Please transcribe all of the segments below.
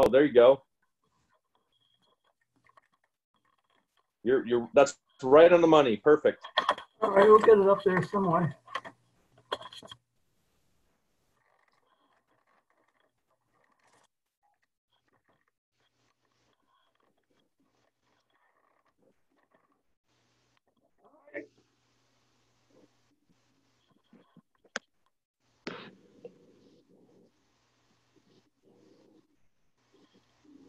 Oh, there you go. That's right on the money. Perfect. All right, we'll get it up there somewhere.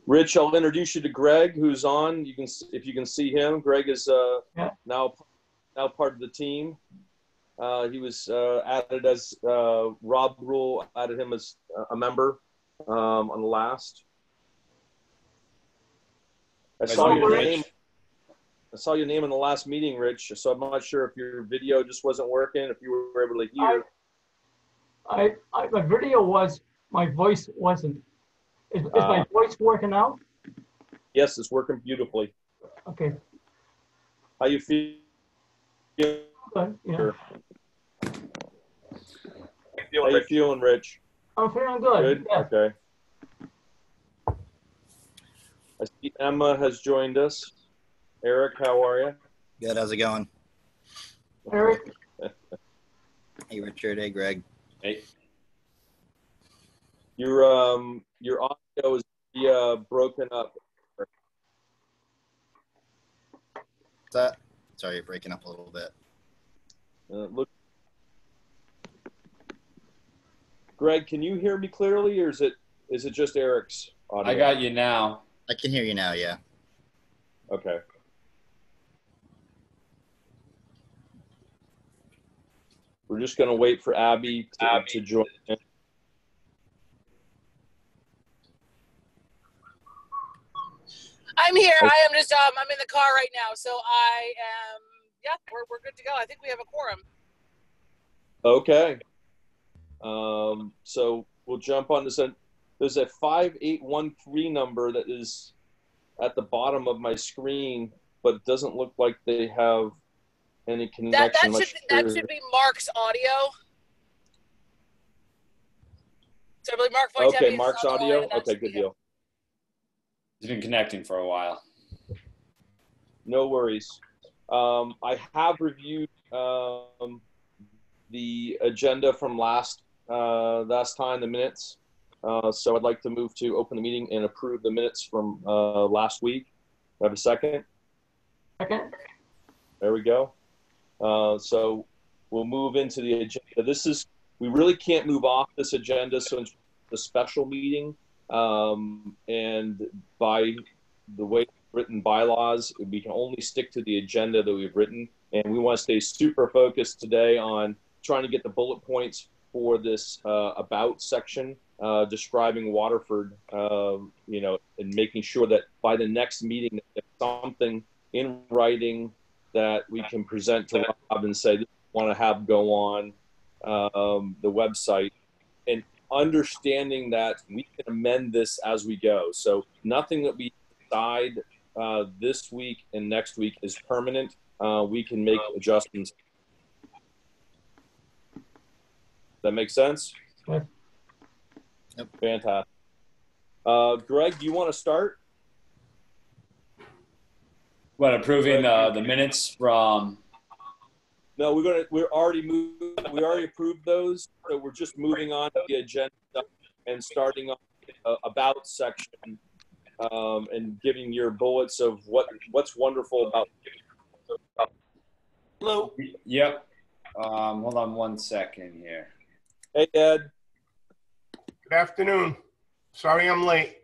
Rich, I'll introduce you to Greg, who's on. You can, if you can see him. Greg is now part of the team. He was added as Rob Rule added him as a member on the last. I saw your name. I saw your name in the last meeting, Rich. So I'm not sure if your video just wasn't working, if you were able to hear. My video was, my voice wasn't. Is my voice working out? Yes, it's working beautifully. Okay. How you feel? Good, yeah. How you feeling, Rich? I'm feeling good. Yeah. Okay. I see Emma has joined us. Eric, how are you? Good. How's it going? Eric. Hey, Richard. Hey, Greg. Hey. Your audio is broken up. What's that? Sorry, you're breaking up a little bit. Look, Greg, can you hear me clearly, or is it just Eric's audio? I got you now. I can hear you now. Yeah. Okay. We're just going to wait for Abby to join in. I'm here. I am just I'm in the car right now, so I am. Yeah, we're good to go. I think we have a quorum. Okay. So we'll jump on this. There's a 5813 number that is at the bottom of my screen, but it doesn't look like they have any connection. That should be Mark's audio. So I believe Mark. Okay, Mark's audio. Okay, good deal. He's been connecting for a while. No worries. I have reviewed the agenda from last time, the minutes. So I'd like to move to open the meeting and approve the minutes from last week. Do I have a second? Second. There we go. So we'll move into the agenda. We really can't move off this agenda, so it's the special meeting. And by the way written bylaws, we can only stick to the agenda that we've written. And we want to stay super focused today on trying to get the bullet points for this about section, describing Waterford, and making sure that by the next meeting, there's something in writing that we can present to Rob and say, this we want to have go on the website. And understanding that we can amend this as we go. So nothing that we decide this week and next week is permanent. We can make adjustments. That makes sense? Yep. Fantastic. Greg, do you want to start? What, approving the minutes from? No, we already approved those, so we're just moving on to the agenda and starting on about section, and giving your bullets of what's wonderful about. Hello. Yep. Hold on one second here. Hey, Ed. Good afternoon. Sorry I'm late.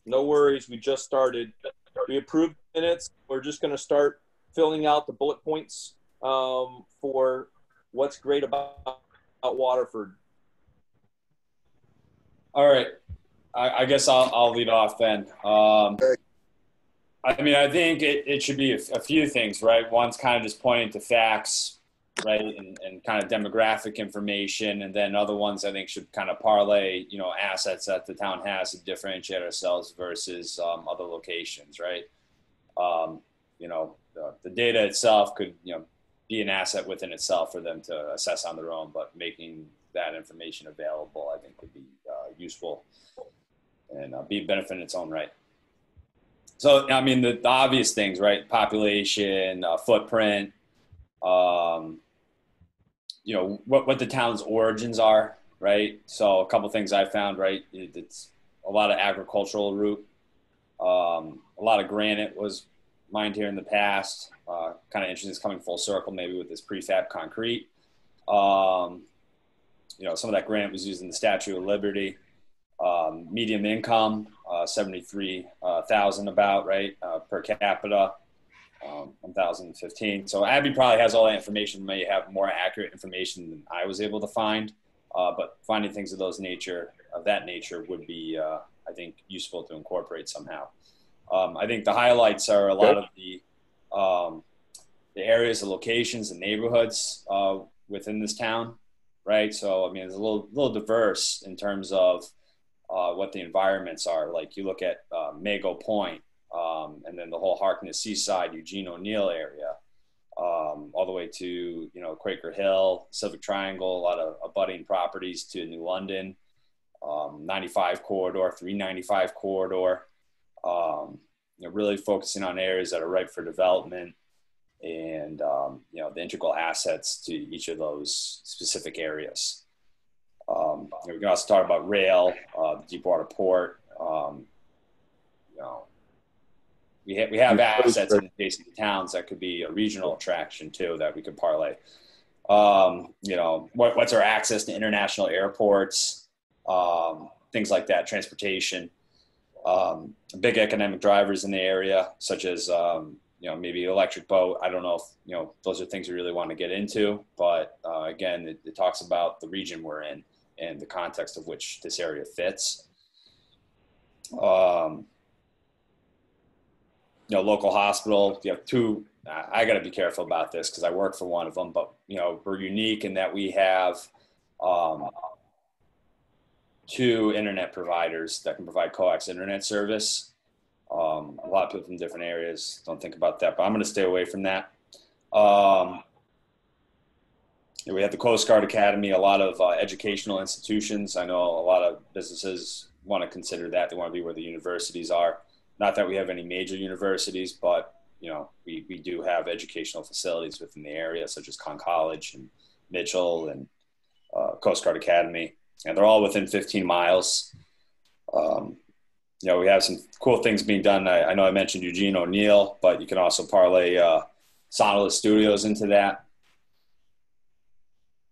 No worries. We just started. We approved minutes. We're just going to start filling out the bullet points for what's great about Waterford. All right. I guess I'll lead off then. I mean, I think it should be a few things, right? One's kind of just pointing to facts, right, and kind of demographic information, and then other ones I think should kind of parlay, assets that the town has to differentiate ourselves versus other locations, right? The data itself could, be an asset within itself for them to assess on their own, but making that information available, I think, would be useful. and be a benefit in its own right. So, I mean, the obvious things, right? Population, footprint, you know, what the town's origins are, right? So a couple things I found, right? It's a lot of agricultural root. A lot of granite was mined here in the past. Kind of interesting, it's coming full circle maybe with this prefab concrete. You know, some of that granite was used in the Statue of Liberty. Medium income, 73,000 about, right, per capita, 1,015. So Abby probably has all that information, may have more accurate information than I was able to find, but finding things of that nature would be, I think, useful to incorporate somehow. I think the highlights are a lot of the areas, the locations, the neighborhoods within this town, right? So, I mean, it's a little diverse in terms of what the environments are. Like you look at Mago Point, and then the whole Harkness Seaside, Eugene O'Neill area, all the way to, you know, Quaker Hill, Civic Triangle, a lot of abutting properties to New London, 95 corridor, 395 corridor, you know, really focusing on areas that are ripe for development and, you know, the integral assets to each of those specific areas. We can also talk about rail, the Deepwater Port. You know, we have assets in adjacent towns that could be a regional attraction too that we could parlay. You know, what's our access to international airports, things like that, transportation, big economic drivers in the area, such as you know, maybe electric boat. I don't know if, you know, those are things we really want to get into, but again, it talks about the region we're in and the context of which this area fits. You know, local hospital, you have two, I got to be careful about this because I work for one of them, but, you know, we're unique in that we have two internet providers that can provide coax internet service. A lot of people from different areas don't think about that, but I'm going to stay away from that. We have the Coast Guard Academy, a lot of educational institutions. I know a lot of businesses want to consider that. They want to be where the universities are. Not that we have any major universities, but, you know, we do have educational facilities within the area, such as Conn College and Mitchell and Coast Guard Academy. And they're all within 15 miles. You know, we have some cool things being done. I know I mentioned Eugene O'Neill, but you can also parlay Sonolith Studios into that.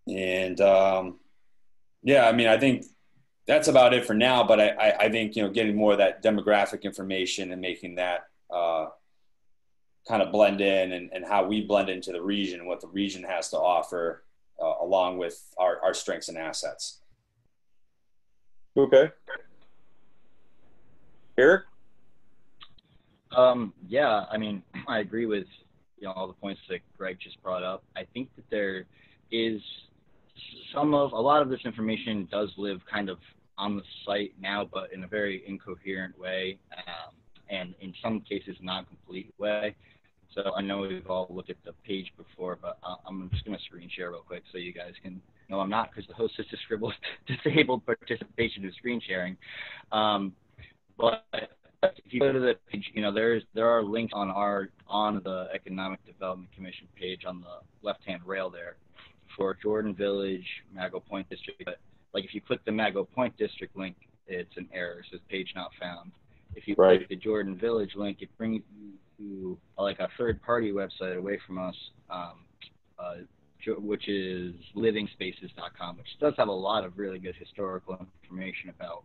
And yeah, I mean, I think that's about it for now, but I think, you know, getting more of that demographic information and making that kind of blend in and how we blend into the region, what the region has to offer, along with our strengths and assets. Okay. Eric? Yeah, I mean, I agree with, you know, all the points that Greg just brought up. I think that there is a lot of this information does live kind of on the site now, but in a very incoherent way, and in some cases not complete way. So I know we've all looked at the page before, but I'm just going to screen share real quick so you guys can know I'm not, because the host has disabled participation to screen sharing. But if you go to the page, you know, there are links on the Economic Development Commission page on the left-hand rail there for Jordan Village, Mago Point District. But like if you click the Mago Point District link, it's an error. It says page not found. If you click the Jordan Village link, it brings you to like a third-party website away from us, which is livingspaces.com, which does have a lot of really good historical information about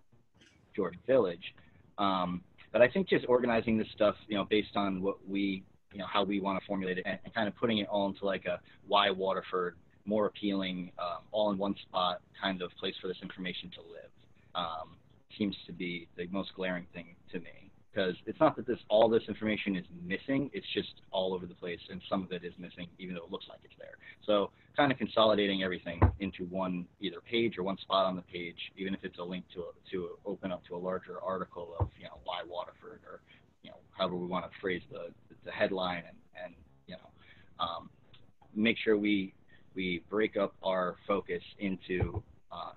Jordan Village. But I think just organizing this stuff, you know, based on what we, you know, how we want to formulate it, and kind of putting it all into like a why Waterford, more appealing, all in one spot kind of place for this information to live, seems to be the most glaring thing to me. Because it's not that all this information is missing, it's just all over the place, and some of it is missing, even though it looks like it's there. So kind of consolidating everything into one either page or one spot on the page, even if it's a link to open up to a larger article of, you know, why Waterford, or, you know, however we want to phrase the headline, and you know, make sure we break up our focus into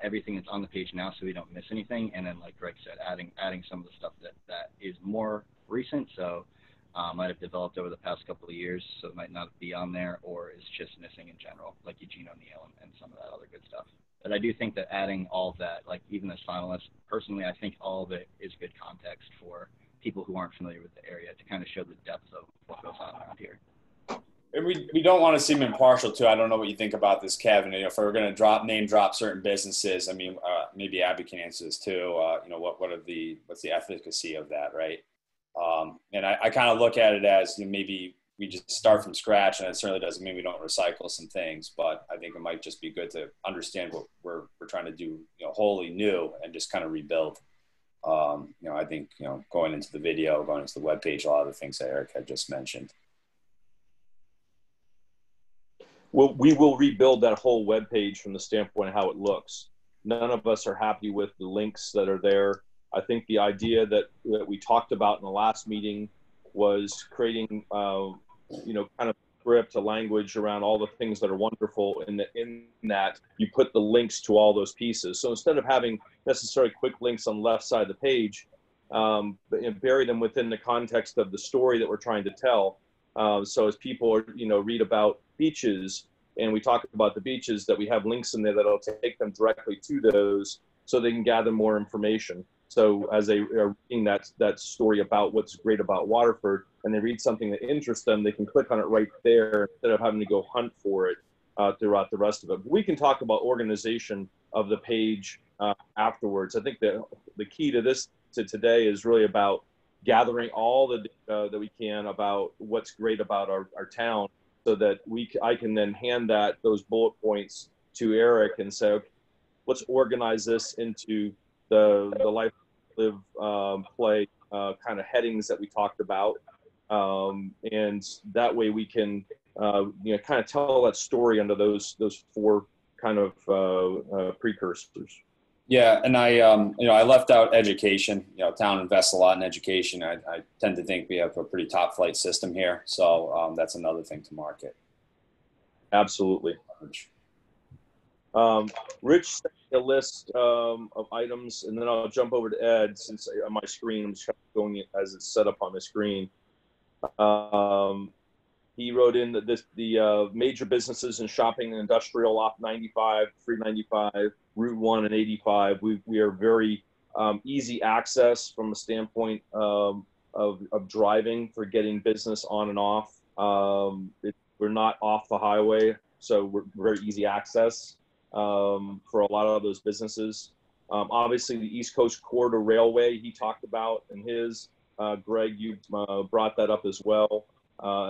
everything that's on the page now so we don't miss anything. And then, like Greg said, adding some of the stuff that is more recent, so might have developed over the past couple of years, so it might not be on there, or is just missing in general, like Eugene O'Neill and some of that other good stuff. But I do think that adding all of that, like even as finalists, personally, I think all of it is good context for people who aren't familiar with the area to kind of show the depth of what goes on around here. And we don't want to seem impartial too. I don't know what you think about this, Kevin. You know, if we're going to name drop certain businesses, I mean, maybe Abby can answer this too. You know, what's the efficacy of that, right? And I kind of look at it as, you know, maybe we just start from scratch, and it certainly doesn't mean we don't recycle some things, but I think it might just be good to understand what we're trying to do, you know, wholly new and just kind of rebuild. You know, I think, you know, going into the video, going into the webpage, a lot of the things that Eric had just mentioned. Well, we will rebuild that whole web page from the standpoint of how it looks. None of us are happy with the links that are there. I think the idea that we talked about in the last meeting was creating, you know, kind of script, a language around all the things that are wonderful, and in that you put the links to all those pieces. So instead of having necessarily quick links on the left side of the page, bury them within the context of the story that we're trying to tell. So as people are, you know, read about beaches and we talk about the beaches, that we have links in there that'll take them directly to those so they can gather more information. So as they are reading that story about what's great about Waterford, and they read something that interests them, they can click on it right there instead of having to go hunt for it throughout the rest of it. But we can talk about organization of the page afterwards. I think the key to this today is really about gathering all the data that we can about what's great about our town, so that I can then hand those bullet points to Eric and say, okay, let's organize this into the life, live, play kind of headings that we talked about, and that way we can you know, kind of tell that story under those four kind of precursors. Yeah, and I you know, I left out education. You know, town invests a lot in education. I tend to think we have a pretty top flight system here, so that's another thing to market. Absolutely. Rich sent me a list of items, and then I'll jump over to Ed, since on my screen, I'm just going as it's set up on the screen. He wrote in that the major businesses in shopping and industrial off 95, 395, Route 1 and 85. We are very easy access from a standpoint of driving for getting business on and off. We're not off the highway, so we're very easy access for a lot of those businesses. Obviously, the East Coast Corridor Railway he talked about in his. Greg, you brought that up as well,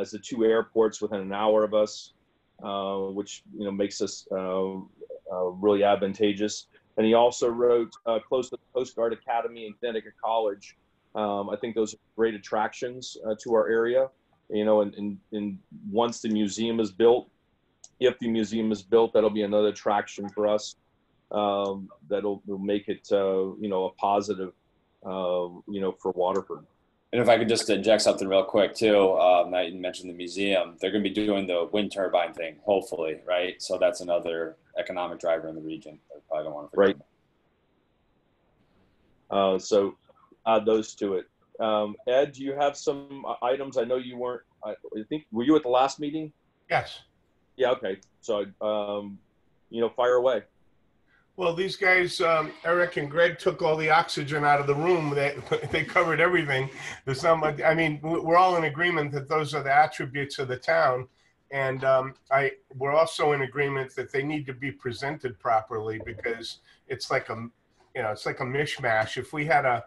as the two airports within an hour of us, which, you know, makes us really advantageous. And he also wrote close to the Coast Guard Academy and Connecticut College. I think those are great attractions to our area. You know, and once the museum is built, if the museum is built, that'll be another attraction for us. That'll make it, you know, a positive, you know, for Waterford. And if I could just inject something real quick too, now you mentioned the museum, they're going to be doing the wind turbine thing, hopefully, right? So that's another economic driver in the region. I probably don't want to forget. Right. So add those to it. Ed, do you have some items? I know you weren't, I think, were you at the last meeting? Yes. Yeah, okay. So, you know, fire away. Well, these guys, Eric and Greg, took all the oxygen out of the room. They covered everything. There's not much. I mean, we're all in agreement that those are the attributes of the town, and we're also in agreement that they need to be presented properly, because it's like it's like a mishmash. If we had a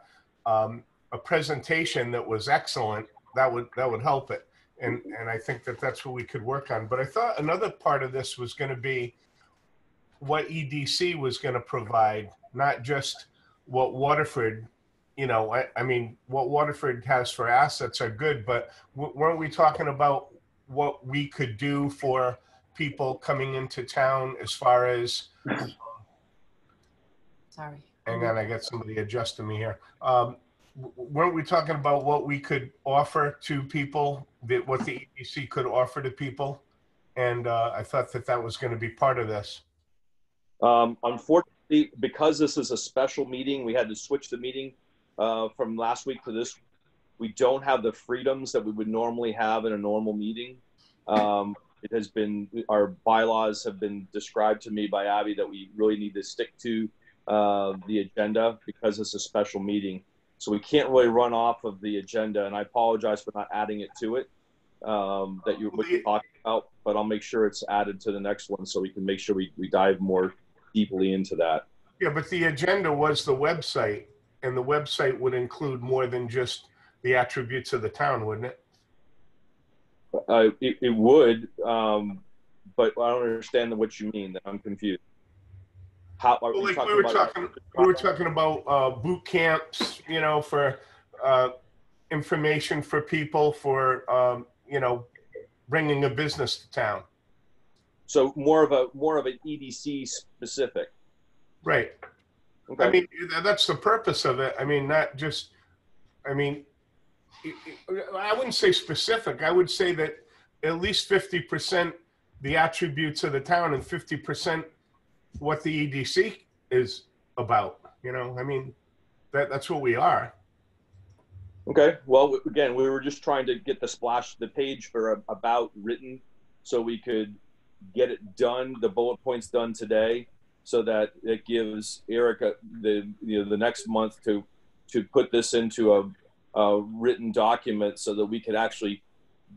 presentation that was excellent, that would help it, and I think that that's what we could work on. But I thought another part of this was going to be what EDC was going to provide, not just what Waterford, you know, I mean, what Waterford has for assets are good, but weren't we talking about what we could do for people coming into town as far as, sorry. hang on, I got somebody adjusting me here. Weren't we talking about what we could offer to people, what the EDC could offer to people? And I thought that was going to be part of this. Unfortunately, because this is a special meeting, we had to switch the meeting from last week to this. We don't have the freedoms that we would normally have in a normal meeting. It has been, our bylaws have been described to me by Abby that we really need to stick to the agenda because it's a special meeting. So we can't really run off of the agenda, and I apologize for not adding it to it that you're talking about, but I'll make sure it's added to the next one so we can make sure we dive more deeply into that. Yeah, but the agenda was the website, and the website would include more than just the attributes of the town, wouldn't it? It would, but I don't understand what you mean. I'm confused. How are Well, we like talking we were about? talking about boot camps, you know, for information for people for you know, bringing a business to town. So more of an EDC specific. Right. Okay. I mean, that's the purpose of it. I mean, not just, I mean, I wouldn't say specific. I would say that at least 50% the attributes of the town and 50% what the EDC is about. You know, I mean, that's what we are. Okay. Well, again, we were just trying to get the page for about written so we could get it done, the bullet points done today, so that it gives Erica the next month to put this into a written document so that we could actually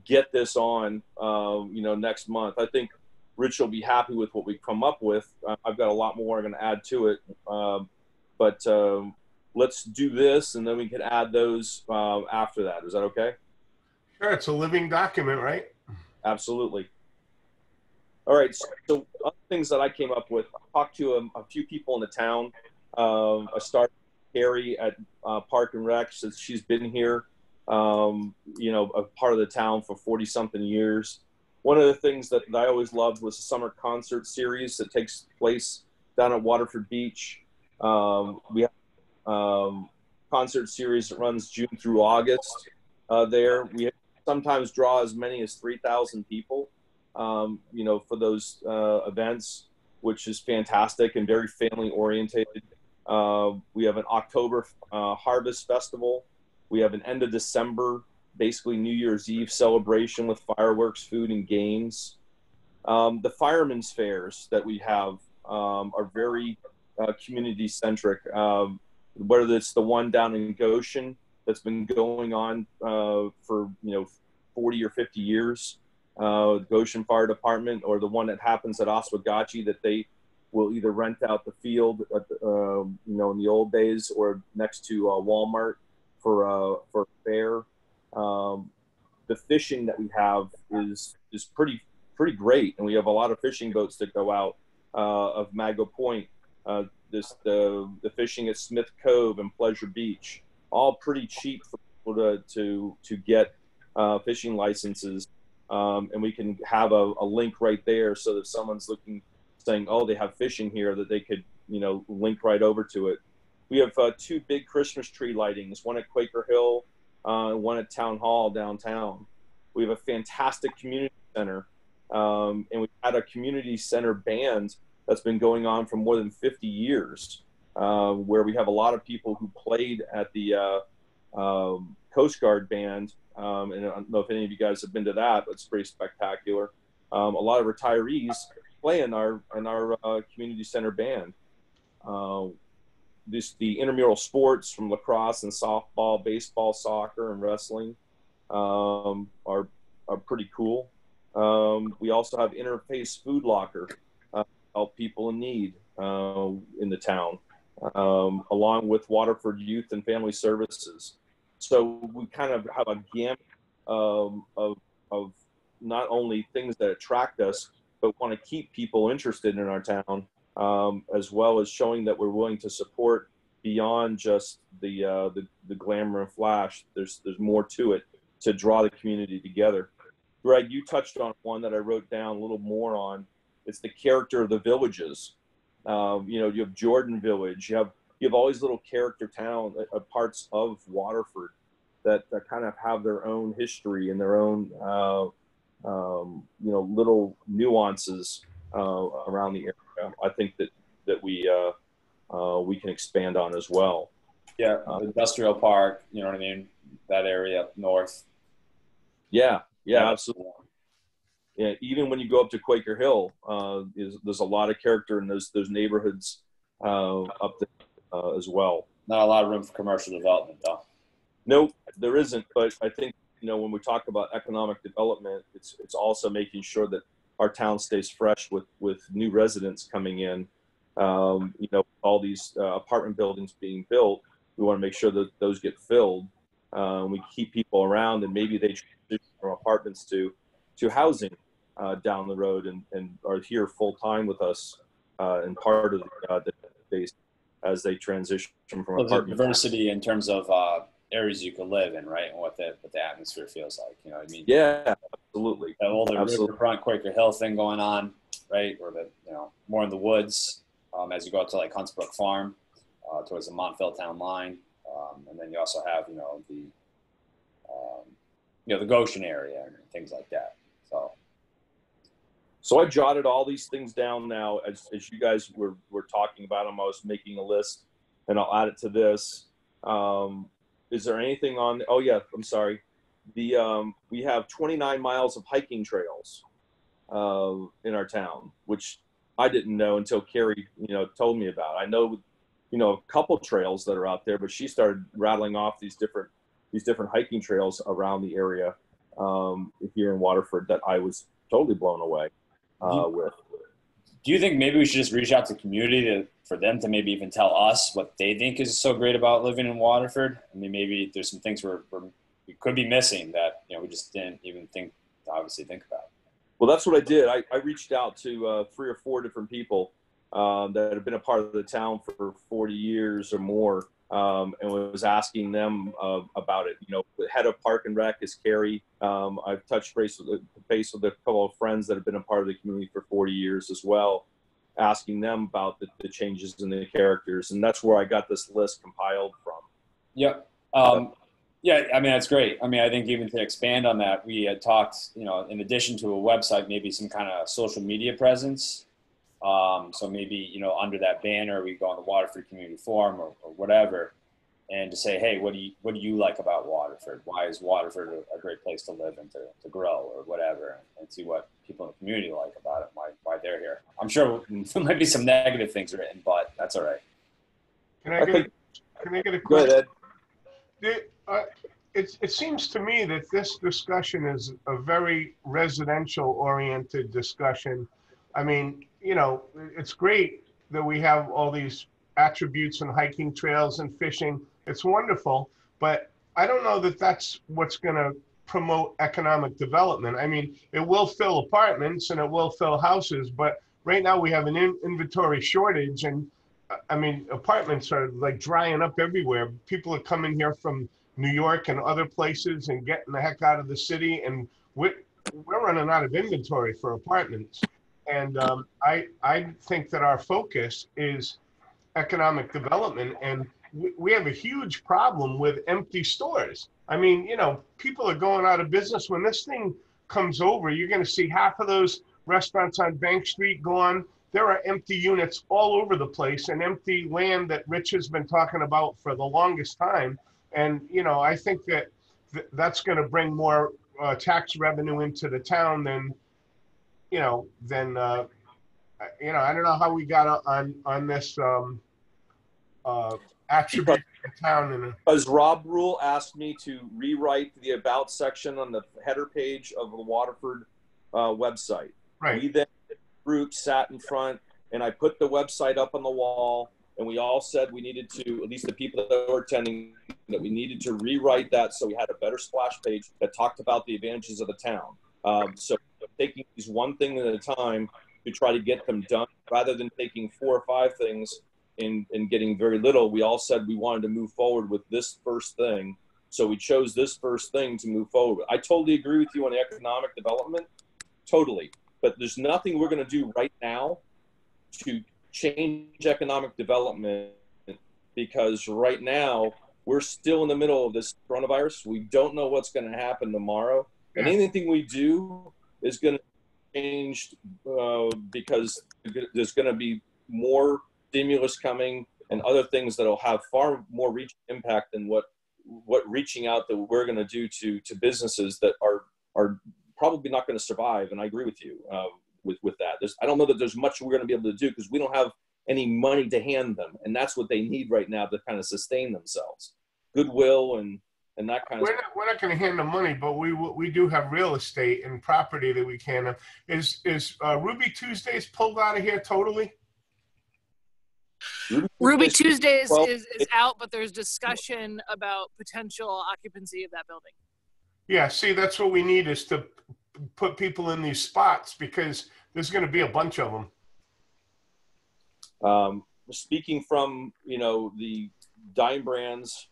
get this on next month. I think Rich will be happy with what we come up with. I've got a lot more I'm going to add to it, but let's do this and then we can add those after that. Is that okay? Sure, it's a living document, right? Absolutely. All right, so other things that I came up with, I talked to a few people in the town. I started Carrie at Park and Rec, since she's been here, a part of the town for 40-something years. One of the things that I always loved was the summer concert series that takes place down at Waterford Beach. We have concert series that runs June through August there. We sometimes draw as many as 3,000 people. For those events, which is fantastic and very family orientated. We have an October Harvest Festival. We have an end of December, basically New Year's Eve celebration with fireworks, food, and games. The firemen's fairs that we have are very community centric. Whether it's the one down in Goshen that's been going on for 40 or 50 years. Goshen Fire Department, or the one that happens at Oswegatchie that they will either rent out the field at in the old days or next to Walmart for a fair. The fishing that we have is pretty great, and we have a lot of fishing boats that go out of Mago Point. The fishing at Smith Cove and Pleasure Beach, all pretty cheap for people to get fishing licenses. And we can have a link right there so that if someone's saying, oh, they have fishing here, that they could, link right over to it. We have 2 big Christmas tree lightings, one at Quaker Hill, one at Town Hall downtown. We have a fantastic community center, and we've had a community center band that's been going on for more than 50 years, where we have a lot of people who played at the Coast Guard band. And I don't know if any of you guys have been to that, but it's pretty spectacular. A lot of retirees play in our community center band. The intramural sports from lacrosse and softball, baseball, soccer, and wrestling are pretty cool. We also have Interface Food Locker, help people in need in the town, along with Waterford Youth and Family Services. So we kind of have a gamut of not only things that attract us, but want to keep people interested in our town, as well as showing that we're willing to support beyond just the glamour and flash. There's more to it to draw the community together. Greg, you touched on one that I wrote down a little more on. It's the character of the villages. You have Jordan Village. You have all these little character town parts of Waterford that kind of have their own history and their own little nuances around the area. I think that we we can expand on as well. Yeah, industrial park, you know what I mean? That area up north. Yeah, absolutely. Yeah, even when you go up to Quaker Hill, there's a lot of character in those neighborhoods up there as well. Not a lot of room for commercial development, though. Nope, there isn't. But I think, when we talk about economic development, it's also making sure that our town stays fresh with new residents coming in. All these apartment buildings being built, we want to make sure that those get filled. We keep people around, and maybe they transition from apartments to housing down the road, and are here full time with us and part of the base as they transition from apartment. Diversity in terms of areas you could live in, right? And what the atmosphere feels like, you know what I mean? Yeah, absolutely. That old riverfront Quaker Hill thing going on, right? Or more in the woods as you go up to like Huntsbrook Farm towards the Montville town line. And then you also have, the Goshen area and things like that. So I jotted all these things down now as you guys were talking about them. I was making a list, and I'll add it to this. Is there anything on? Oh yeah, I'm sorry. We have 29 miles of hiking trails in our town, which I didn't know until Carrie told me about. I know a couple trails that are out there, but she started rattling off these different hiking trails around the area here in Waterford that I was totally blown away with. Do you think maybe we should just reach out to the community for them to maybe even tell us what they think is so great about living in Waterford? I mean, maybe there's some things we could be missing that we just didn't even think to obviously think about. Well, that's what I did. I reached out to 3 or 4 different people that have been a part of the town for 40 years or more, and was asking them about it. The head of Park and Rec is Carrie. I've touched base with a couple of friends that have been a part of the community for 40 years as well, asking them about the changes in the characters, and that's where I got this list compiled from. Yep. Yeah, I mean, that's great. I mean, I think even to expand on that, we had talked, in addition to a website, maybe some kind of social media presence. So maybe, under that banner, we go on the Waterford Community Forum or whatever, and to say, hey, what do you like about Waterford? Why is Waterford a great place to live and to grow or whatever, and see what people in the community like about it, why they're here. I'm sure there might be some negative things written, but that's all right. Can I get a question? Go ahead, Ed. It seems to me that this discussion is a very residential-oriented discussion. I mean, it's great that we have all these attributes and hiking trails and fishing. It's wonderful, but I don't know that that's what's going to promote economic development. I mean, it will fill apartments and it will fill houses, but right now we have an inventory shortage, and I mean, apartments are like drying up everywhere. People are coming here from New York and other places and getting the heck out of the city, and we're running out of inventory for apartments. And I think that our focus is economic development, and we have a huge problem with empty stores. I mean, people are going out of business. When this thing comes over, you're going to see half of those restaurants on Bank Street gone. There are empty units all over the place, and empty land that Rich has been talking about for the longest time. And, I think that that's going to bring more tax revenue into the town than I don't know how we got on this attribute in town. Because Rob Rule asked me to rewrite the About section on the header page of the Waterford website. Right. We then, group sat in front, and I put the website up on the wall, and we all said we needed to, at least the people that were attending, that we needed to rewrite that so we had a better splash page that talked about the advantages of the town. So taking these one thing at a time to try to get them done, rather than taking 4 or 5 things and getting very little. We all said we wanted to move forward with this first thing. So we chose this first thing to move forward. I totally agree with you on the economic development, totally. But there's nothing we're going to do right now to change economic development, because right now we're still in the middle of this coronavirus. We don't know what's going to happen tomorrow. And anything we do is going to change because there's going to be more stimulus coming. and other things that'll have far more reach impact than what reaching out that we're going to do to businesses that are probably not going to survive. And I agree with you with that. I don't know that there's much we're going to be able to do because we don't have any money to hand them, and that's what they need right now to kind of sustain themselves. Goodwill and that kind of stuff. We're not going to hand them money, but we do have real estate and property that we can. Is Ruby Tuesdays pulled out of here totally? Ruby Tuesdays is out, but there's discussion about potential occupancy of that building. Yeah, see, that's what we need is to put people in these spots because there's going to be a bunch of them. Speaking from, the Dime Brands,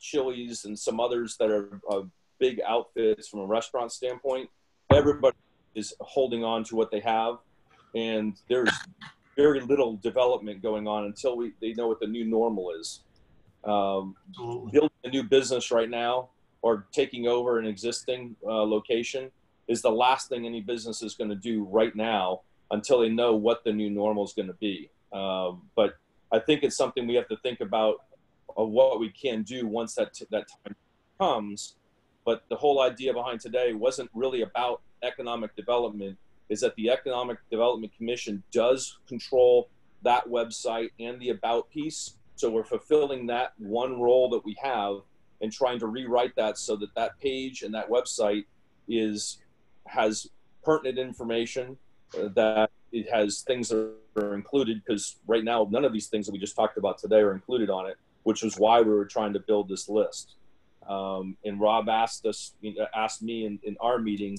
Chili's, and some others that are big outfits from a restaurant standpoint, everybody is holding on to what they have, and there's very little development going on until they know what the new normal is. Building a new business right now or taking over an existing location is the last thing any business is going to do right now until they know what the new normal is going to be. But I think it's something we have to think about what we can do once that time comes. But the whole idea behind today wasn't really about economic development, is that the Economic Development Commission does control that website and the about piece. So we're fulfilling that one role that we have and trying to rewrite that so that that page and that website has pertinent information, that it has things that are included, because right now none of these things that we just talked about today are included on it, which is why we were trying to build this list. And Rob asked me in our meeting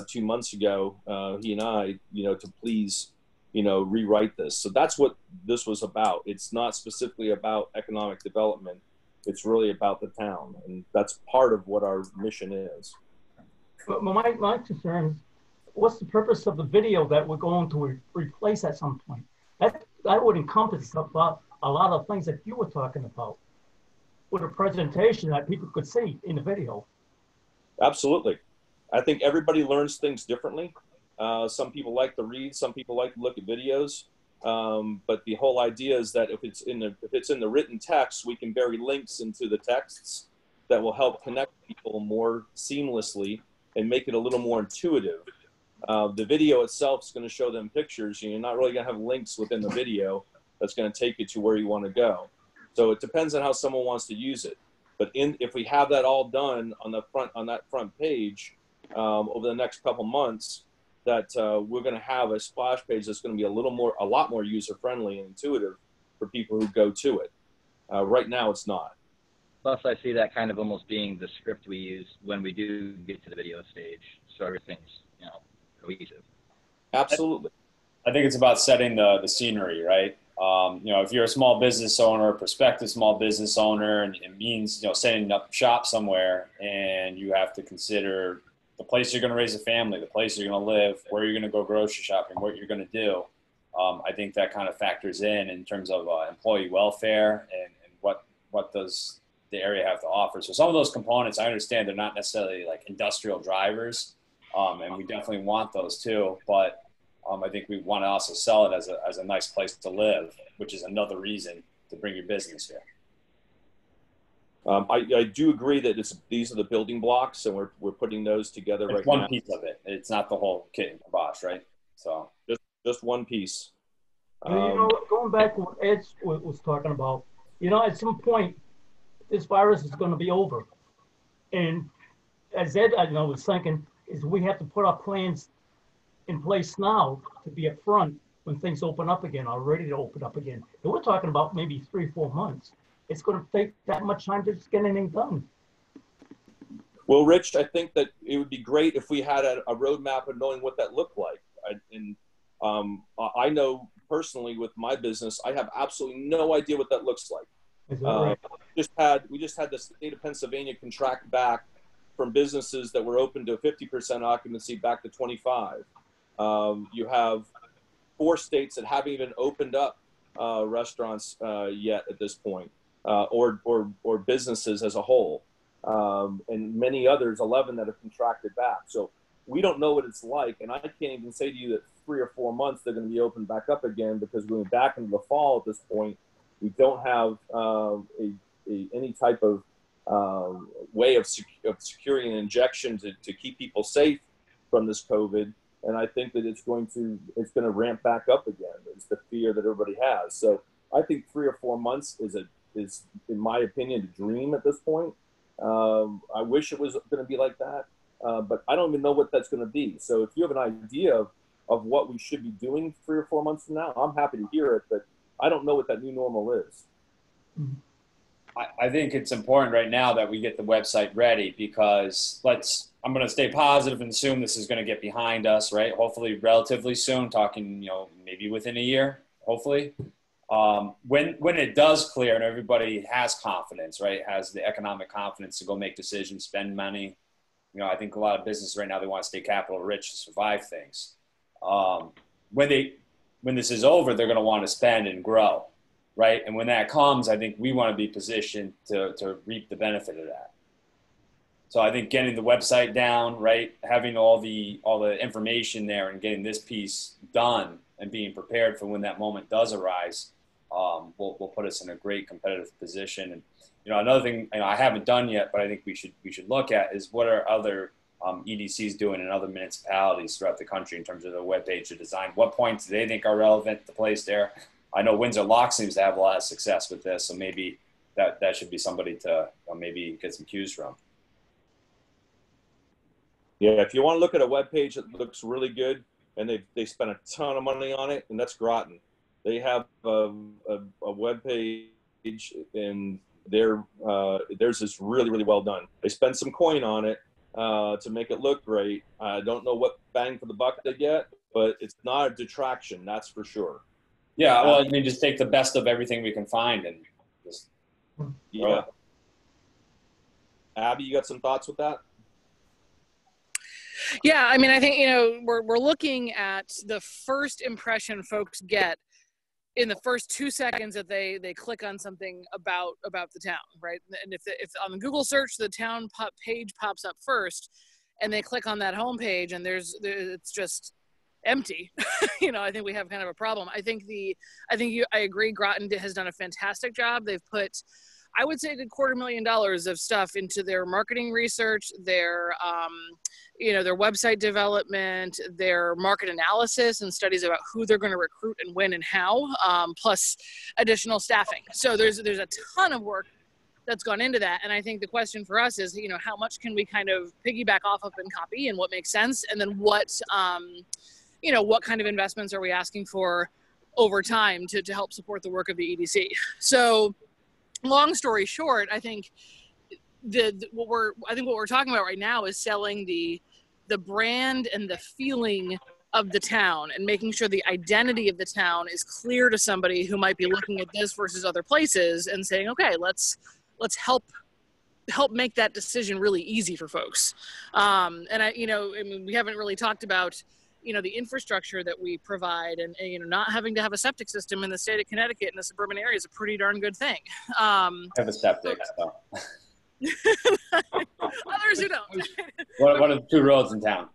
2 months ago, he and I, to please, rewrite this. So that's what this was about. It's not specifically about economic development. It's really about the town, and that's part of what our mission is. But my concern is, what's the purpose of the video that we're going to replace at some point? That would encompass a lot of things that you were talking about with a presentation that people could see in the video. Absolutely. I think everybody learns things differently. Some people like to read, some people like to look at videos. But the whole idea is that if it's in the written text, we can bury links into the texts that will help connect people more seamlessly and make it a little more intuitive. The video itself is going to show them pictures. You're not really going to have links within the video that's going to take you to where you want to go. So it depends on how someone wants to use it. But if we have that all done on that front page over the next couple months, that we're going to have a splash page that's going to be a lot more user friendly and intuitive for people who go to it. Right now, it's not. Plus, I see that kind of almost being the script we use when we do get to the video stage, so everything's cohesive. Absolutely. I think it's about setting the scenery, right? If you're a small business owner, a prospective small business owner, and it means setting up shop somewhere, and you have to consider the place you're going to raise a family, the place you're going to live, where you're going to go grocery shopping, what you're going to do. I think that kind of factors in terms of employee welfare and what does the area have to offer. So some of those components, I understand they're not necessarily like industrial drivers, and we definitely want those too. But I think we want to also sell it as a nice place to live, which is another reason to bring your business here. I do agree that these are the building blocks, and we're putting those together right now. One piece of it. It's not the whole kit and kibosh, right? So just one piece. Going back to what Ed was talking about, at some point, this virus is going to be over. And as Ed, was thinking, is we have to put our plans in place now to be up front when things open up again, or ready to open up again. And we're talking about maybe 3-4 months. It's going to take that much time to just get anything done. Well, Rich, I think that it would be great if we had a roadmap of knowing what that looked like. I know personally with my business, I have absolutely no idea what that looks like. Is that right? We just had the state of Pennsylvania contract back from businesses that were open to 50% occupancy back to 25. You have 4 states that haven't even opened up restaurants yet at this point, or businesses as a whole, and many others, 11 that have contracted back. So we don't know what it's like, and I can't even say to you that 3 or 4 months they're going to be open back up again, because we're back into the fall at this point. We don't have any type of way of securing an injection to keep people safe from this COVID. And I think that it's going to ramp back up again. It's the fear that everybody has. So I think 3 or 4 months is in my opinion, a dream at this point. I wish it was going to be like that, but I don't even know what that's going to be. So if you have an idea of what we should be doing 3 or 4 months from now, I'm happy to hear it, but I don't know what that new normal is. I think it's important right now that we get the website ready, because I'm going to stay positive and assume this is going to get behind us, right? Hopefully relatively soon, talking, maybe within a year, hopefully. When it does clear and everybody has confidence, right, has the economic confidence to go make decisions, spend money. I think a lot of businesses right now, they want to stay capital rich to survive things. When this is over, they're going to want to spend and grow, right? And when that comes, I think we want to be positioned to reap the benefit of that. So I think getting the website down, right, having all the information there and getting this piece done and being prepared for when that moment does arise, will put us in a great competitive position. And another thing I haven't done yet, but I think we should look at is what are other EDCs doing in other municipalities throughout the country in terms of the webpage design. What points do they think are relevant to place there? I know Windsor Lock seems to have a lot of success with this, so maybe that should be somebody to maybe get some cues from. Yeah, if you want to look at a webpage that looks really good, and they spent a ton of money on it, and that's Groton. They have a web page, and theirs is really, really well done. They spend some coin on it to make it look great. I don't know what bang for the buck they get, but it's not a detraction, that's for sure. Yeah, well, just take the best of everything we can find and just yeah. Abby, you got some thoughts with that? Yeah, I think we're looking at the first impression folks get in the first 2 seconds that they click on something about the town, right? And if on the Google search the town page pops up first, and they click on that homepage and it's just empty, I think we have kind of a problem. I agree. Groton has done a fantastic job. They've put, I would say, $250,000 of stuff into their marketing research, their website development, their market analysis and studies about who they're going to recruit and when and how, plus additional staffing. So there's a ton of work that's gone into that. And I think the question for us is, how much can we kind of piggyback off of and copy, and what makes sense? And then what kind of investments are we asking for over time to help support the work of the EDC? So long story short, I think what we're talking about right now is selling the brand and the feeling of the town, and making sure the identity of the town is clear to somebody who might be looking at this versus other places and saying, okay, let's help make that decision really easy for folks. And we haven't really talked about the infrastructure that we provide, and not having to have a septic system in the state of Connecticut in the suburban area is a pretty darn good thing. I have a septic, so. Others who don't. What are the 2 roads in town?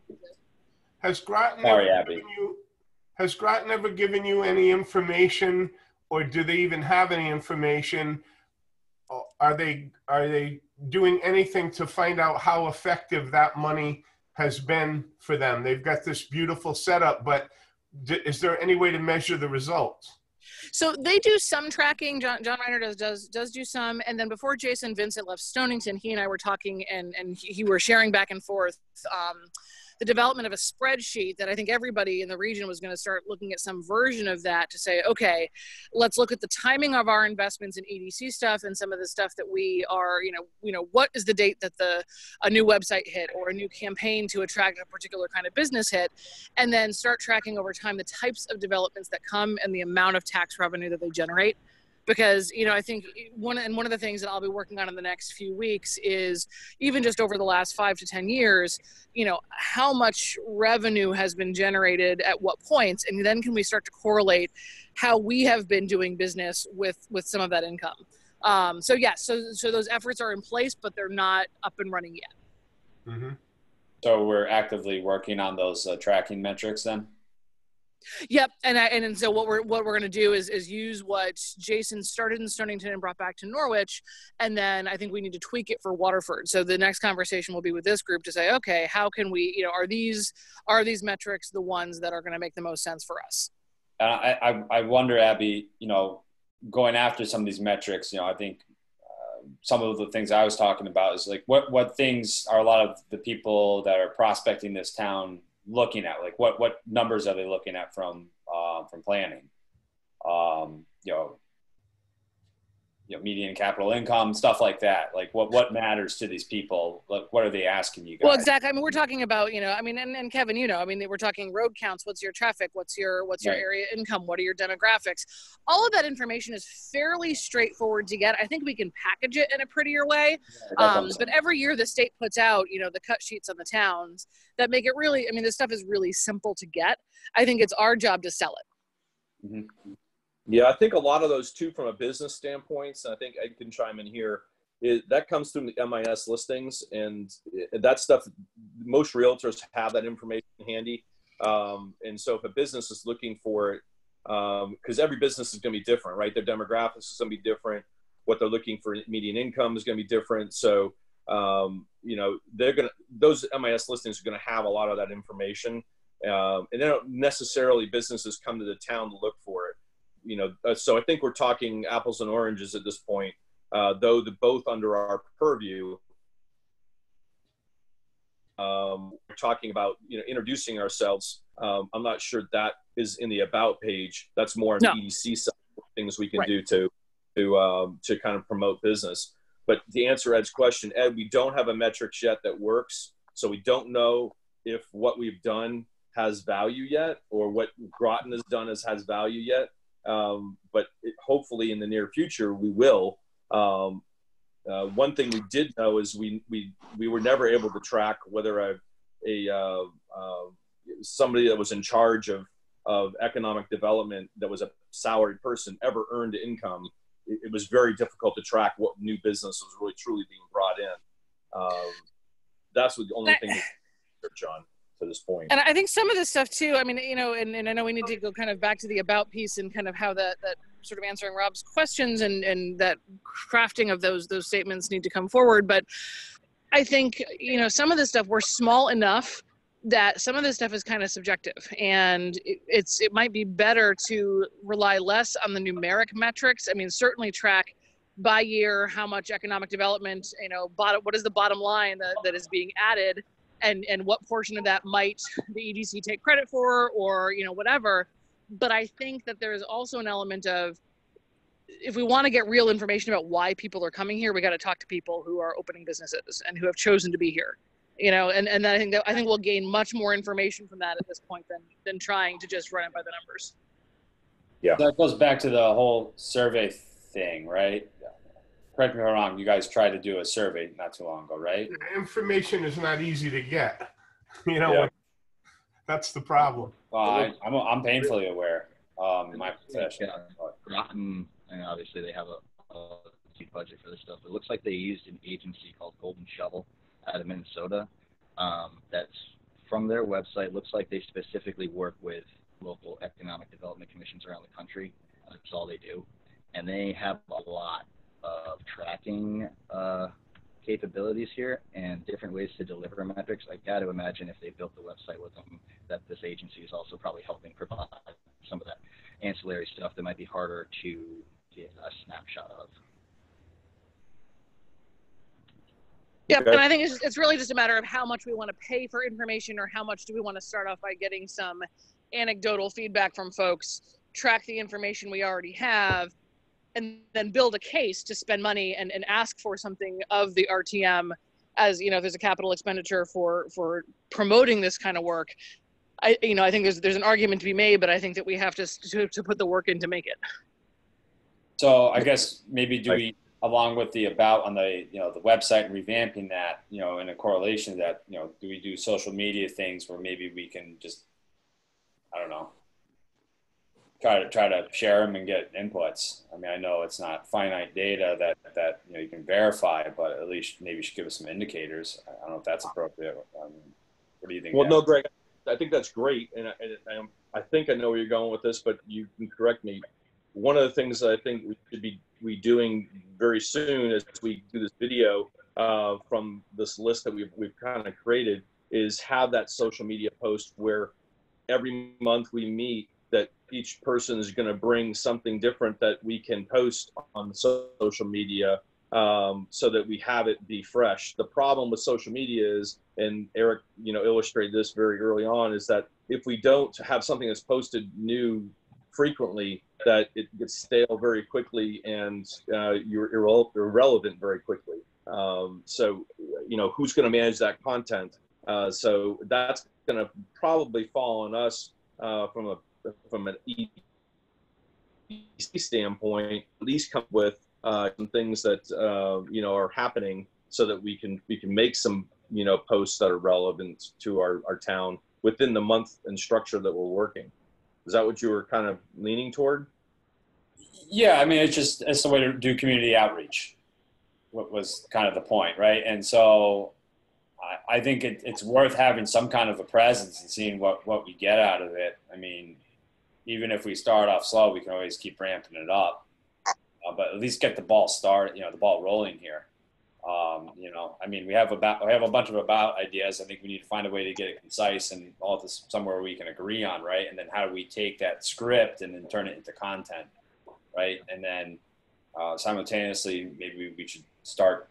Has Groton ever given you any information, or do they even have any information? Are they doing anything to find out how effective that money has been for them? They've got this beautiful setup, but is there any way to measure the results? So they do some tracking. John Reiner does do some. And then before Jason Vincent left Stonington, he and I were talking, and he were sharing back and forth the development of a spreadsheet that I think everybody in the region was going to start looking at some version of that to say, okay, let's look at the timing of our investments in EDC stuff and some of the stuff that we are, what is the date that a new website hit or a new campaign to attract a particular kind of business hit, and then start tracking over time the types of developments that come and the amount of tax revenue that they generate. Because, I think one of the things that I'll be working on in the next few weeks is, even just over the last 5 to 10 years, how much revenue has been generated at what points, and then can we start to correlate how we have been doing business with some of that income. So those efforts are in place, but they're not up and running yet. Mm-hmm. So we're actively working on those tracking metrics then? Yep, and so what we're going to do is use what Jason started in Stonington and brought back to Norwich, and then I think we need to tweak it for Waterford. So the next conversation will be with this group to say, okay, how can we, are these metrics the ones that are going to make the most sense for us? I wonder, Abby, going after some of these metrics, I think some of the things I was talking about is like what things are a lot of the people that are prospecting this town looking at? Like what numbers are they looking at from planning? Median capital income, stuff like that. Like what matters to these people? Like what are they asking you guys? Well, exactly. I mean, we're talking about, and Kevin, we're talking road counts. What's your traffic? What's your Right. area income? What are your demographics? All of that information is fairly straightforward to get. I think we can package it in a prettier way. But every year the state puts out, the cut sheets on the towns that make it really, this stuff is really simple to get. I think it's our job to sell it. Mm-hmm. Yeah, I think a lot of those too, from a business standpoint, and I think Ed can chime in here, that comes through the MIS listings, and that stuff, most realtors have that information handy. And so if a business is looking for it, because every business is going to be different, right? Their demographics is going to be different. What they're looking for median income is going to be different. So, those MIS listings are going to have a lot of that information. And they don't necessarily businesses come to the town to look for it. So I think we're talking apples and oranges at this point, though both under our purview. We're talking about, introducing ourselves. I'm not sure that is in the about page. That's more on the EDC side, things we can do to kind of promote business. But to answer Ed's question, Ed, we don't have a metrics yet that works. So we don't know if what we've done has value yet, or what Groton has done has value yet. But hopefully in the near future we will. One thing we did know is we were never able to track whether somebody that was in charge of economic development that was a salaried person ever earned income. It was very difficult to track what new business was really truly being brought in. That's the only thing we research on to this point. And I think some of this stuff too, and I know we need to go kind of back to the about piece and kind of how that sort of answering Rob's questions and that crafting of those statements need to come forward. But I think, some of this stuff, we're small enough that some of this stuff is kind of subjective, and it might be better to rely less on the numeric metrics. Certainly track by year how much economic development, what is the bottom line that is being added, and what portion of that might the EDC take credit for, or whatever. But I think that there is also an element of, if we want to get real information about why people are coming here, we got to talk to people who are opening businesses and who have chosen to be here. And I think we'll gain much more information from that at this point than trying to just run it by the numbers. Yeah, that goes back to the whole survey thing, right? Correct me if I'm wrong. You guys tried to do a survey not too long ago, right? Information is not easy to get. Yeah. That's the problem. I'm painfully aware in my profession. Groton, and obviously they have a huge budget for this stuff. It looks like they used an agency called Golden Shovel out of Minnesota. That's from their website. Looks like they specifically work with local economic development commissions around the country. That's all they do. And they have a lot of tracking capabilities here and different ways to deliver metrics. I got to imagine if they built the website with them, that this agency is also probably helping provide some of that ancillary stuff that might be harder to get a snapshot of. Yeah, and I think it's really just a matter of how much we want to pay for information, or how much do we want to start off by getting some anecdotal feedback from folks, track the information we already have, and then build a case to spend money and ask for something of the RTM, as if there's a capital expenditure for promoting this kind of work. I think there's an argument to be made, but I think that we have to put the work in to make it. So I guess maybe we, along with the about on the the website and revamping that, in a correlation to that, do we do social media things where maybe we can just, I don't know, try to share them and get inputs? I know it's not finite data that you can verify, but at least maybe you should give us some indicators. I don't know if that's appropriate. What do you think? Well, no, Greg, I think that's great, and I think I know where you're going with this, but you can correct me. One of the things that I think we should be doing very soon as we do this video from this list that we've kind of created is have that social media post where every month we meet, that each person is going to bring something different that we can post on social media, so that we have it be fresh. The problem with social media is, and Eric, illustrated this very early on, is that if we don't have something that's posted new frequently, that it gets stale very quickly, and you're irrelevant very quickly. So, who's going to manage that content? So that's going to probably fall on us from an EDC standpoint. At least come with some things that are happening, so that we can make some posts that are relevant to our town within the month and structure that we're working. Is that what you were kind of leaning toward? Yeah, I mean, it's the way to do community outreach. What was kind of the point, right? And so I think it's worth having some kind of a presence and seeing what we get out of it. I mean, even if we start off slow, we can always keep ramping it up, but at least get the ball the ball rolling here. I mean, we have a bunch of about ideas. I think we need to find a way to get it concise and all this somewhere we can agree on, right? And then how do we take that script and then turn it into content, right? And then simultaneously, maybe we should start,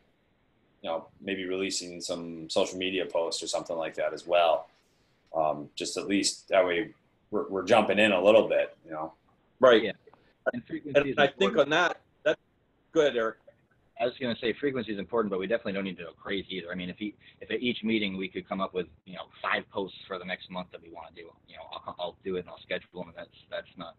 maybe releasing some social media posts or something like that as well. Just at least that way we're jumping in a little bit, Right. Yeah. And I think on that's good, Eric. I was going to say frequency is important, but we definitely don't need to go crazy either. I mean, if at each meeting we could come up with 5 posts for the next month that we want to do, I'll do it and I'll schedule them, and that's not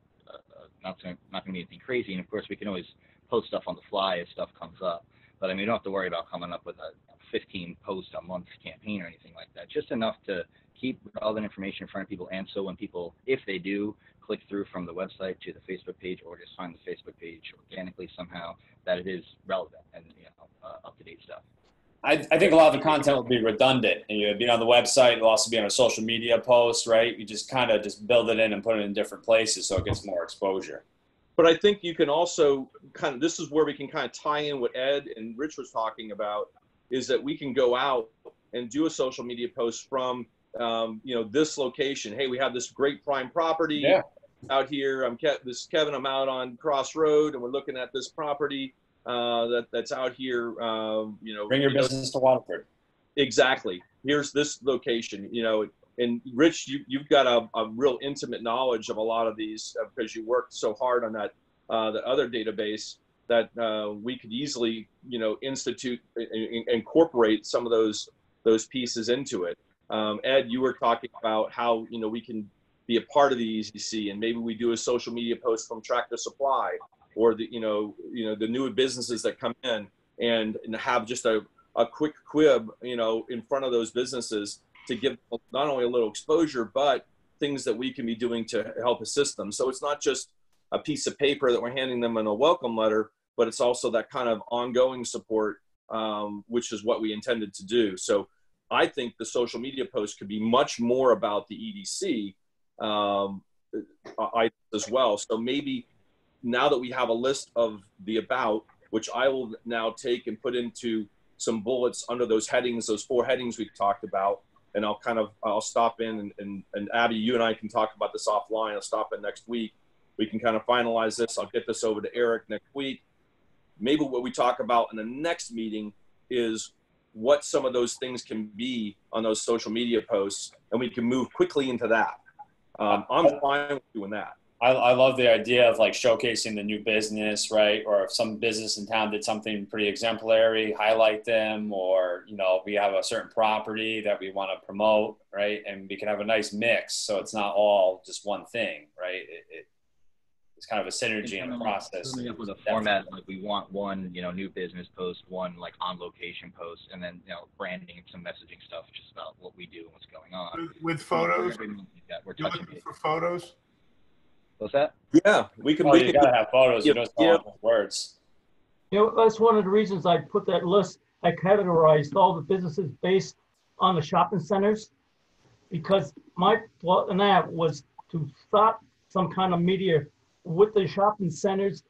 going to be anything crazy. And of course, we can always post stuff on the fly as stuff comes up. But I mean, you don't have to worry about coming up with a 15 post a month campaign or anything like that. Just enough to keep relevant information in front of people, and so when people, if they do click through from the website to the Facebook page, or just find the Facebook page organically somehow, that it is relevant and up-to-date stuff. I think a lot of the content will be redundant, and it'll be on the website. It'll also be on a social media post, right? You just kind of just build it in and put it in different places so it gets more exposure. But I think you can also this is where we can kind of tie in what Ed and Rich was talking about, is that we can go out and do a social media post from, this location. Hey, we have this great prime property out here. This is Kevin. I'm out on Cross Road, and we're looking at this property that's out here. Bring your business to Waterford. Exactly. Here's this location. And Rich, you've got a real intimate knowledge of a lot of these because you worked so hard on that other database that we could easily institute and incorporate some of those pieces into it. Ed, you were talking about how we can be a part of the EDC, and maybe we do a social media post from Tractor Supply, or the the new businesses that come in, and have just a quick quib in front of those businesses to give not only a little exposure, but things that we can be doing to help assist them. So it's not just a piece of paper that we're handing them in a welcome letter, but it's also that kind of ongoing support, which is what we intended to do. So I think the social media post could be much more about the EDC as well. So maybe now that we have a list of the about, which I will now take and put into some bullets under those headings, those 4 headings we talked about, and I'll stop in and Abby, you and I can talk about this offline. I'll stop in next week. We can kind of finalize this. I'll get this over to Eric next week. Maybe what we talk about in the next meeting is what some of those things can be on those social media posts, and we can move quickly into that. I'm fine with doing that. I love the idea of like showcasing the new business, right? Or if some business in town did something pretty exemplary, highlight them, or, we have a certain property that we want to promote, right? And we can have a nice mix. So it's not all just one thing, right? It's kind of a synergy in the process. Coming up with a format, like we want one, new business post, one like on location post, and then, branding and some messaging stuff just about what we do and what's going on. With photos? We're You're touching looking for photos? What's that? Yeah, we can. Oh, we you can gotta have photos. You don't with words. That's one of the reasons I put that list. I categorized all the businesses based on the shopping centers, because my thought in that was to start some kind of media with the shopping centers,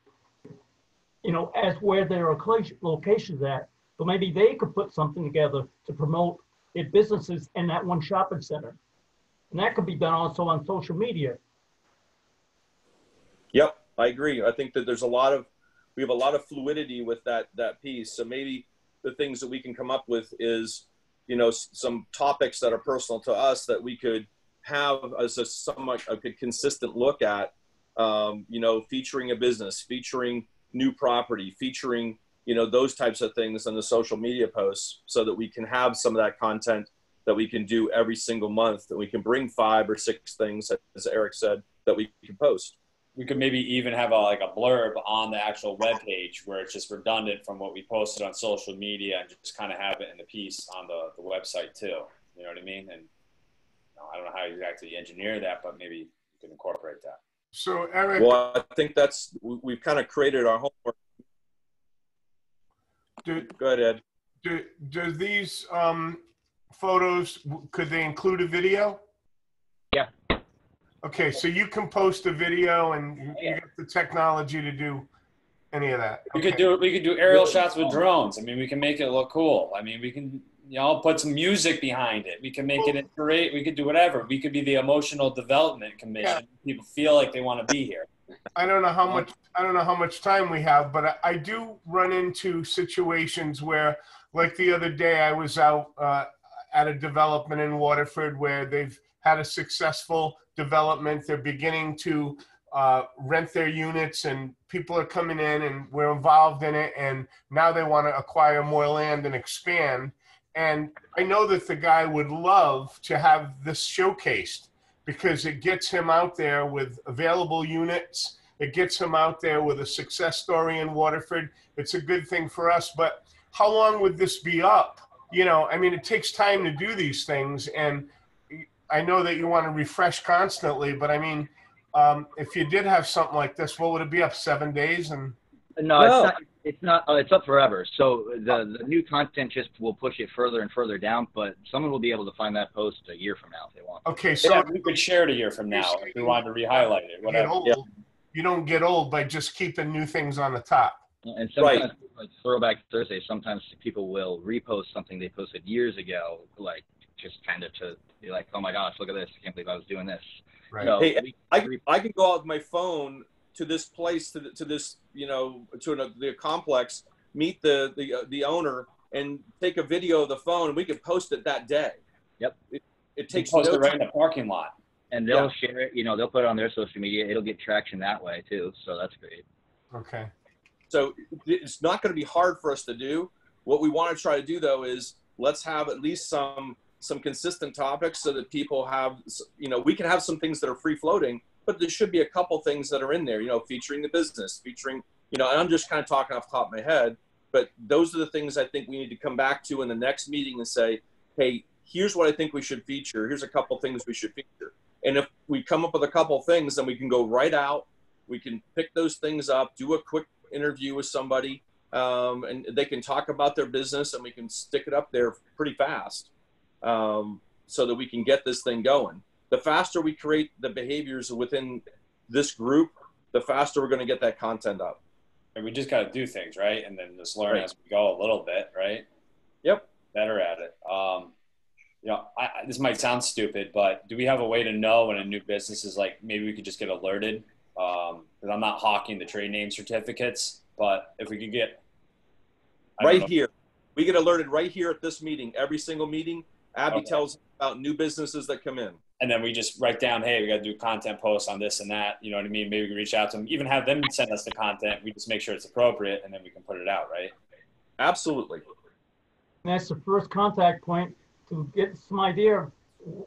you know, as where their locations at. So maybe they could put something together to promote their businesses in that one shopping center. And that could be done also on social media. Yep, I agree. I think that we have a lot of fluidity with that piece. So maybe the things that we can come up with is, you know, some topics that are personal to us that we could have as a somewhat a consistent look at, you know, featuring a business, featuring new property, featuring, you know, those types of things on the social media posts, so that we can have some of that content that we can do every single month, that we can bring 5 or 6 things, as Eric said, that we can post. We could maybe even have like a blurb on the actual web page where it's just redundant from what we posted on social media, and just kind of have it in the piece on the website too. You know what I mean? And you know, I don't know how you actually engineer that, but maybe you can incorporate that. So Eric, Well, I think we've kind of created our homework. Go ahead, Ed. do these photos, could they include a video? Yeah. Okay, so you can post a video, and you got the technology to do any of that. We could do aerial shots with drones. I mean, we can make it look cool. I mean, we can, you know, put some music behind it. We can make it great. We could do whatever. We could be the emotional development commission. Yeah. People feel like they want to be here. I don't know how much time we have, but I do run into situations where, like the other day, I was out at a development in Waterford where they've had a successful development. They're beginning to rent their units, and people are coming in, and we're involved in it. And now they want to acquire more land and expand. And I know that the guy would love to have this showcased, because it gets him out there with available units. It gets him out there with a success story in Waterford. It's a good thing for us, but how long would this be up? You know, I mean, it takes time to do these things, and I know that you want to refresh constantly, but I mean, if you did have something like this, what would it be up, 7 days? And no, it's not. It's up forever. So the new content just will push it further and further down. But someone will be able to find that post a year from now if they want. Okay, so yeah, we could share it a year from now if we wanted to re-highlight it. Whatever. You don't get old by just keeping new things on the top. And sometimes, like Throwback Thursday, sometimes people will repost something they posted years ago, like just kind of to be like, oh my gosh, look at this! I can't believe I was doing this. Right. So hey, I can go out with my phone to this place, to this, you know, to the complex, meet the owner, and take a video of the phone, and we can post it that day. Yep. It takes post it right in the parking lot. And they'll share it, you know, they'll put it on their social media. It'll get traction that way too. So that's great. Okay. So it's not going to be hard for us to do. What we want to try to do though is let's have at least some consistent topics, so that people have, you know, we can have some things that are free floating, but there should be a couple things that are in there, you know, featuring the business, featuring, you know, and I'm just kind of talking off the top of my head, but those are the things I think we need to come back to in the next meeting and say, hey, here's what I think we should feature. Here's a couple things we should feature. And if we come up with a couple things, then we can go right out. We can pick those things up, do a quick interview with somebody, and they can talk about their business, and we can stick it up there pretty fast, so that we can get this thing going. The faster we create the behaviors within this group, the faster we're going to get that content up. And we just got to do things, right? And then just learn as we go a little bit, right? Yep. Better at it. You know, this might sound stupid, but do we have a way to know when a new business is like, maybe we could just get alerted? Because I'm not hawking the trade name certificates, but if we could get here, we get alerted right here at this meeting, every single meeting. Abby tells about new businesses that come in. And then we just write down, hey, we got to do content posts on this and that. You know what I mean? Maybe we can reach out to them, even have them send us the content. We just make sure it's appropriate, and then we can put it out, right? Absolutely. And that's the first contact point to get some idea of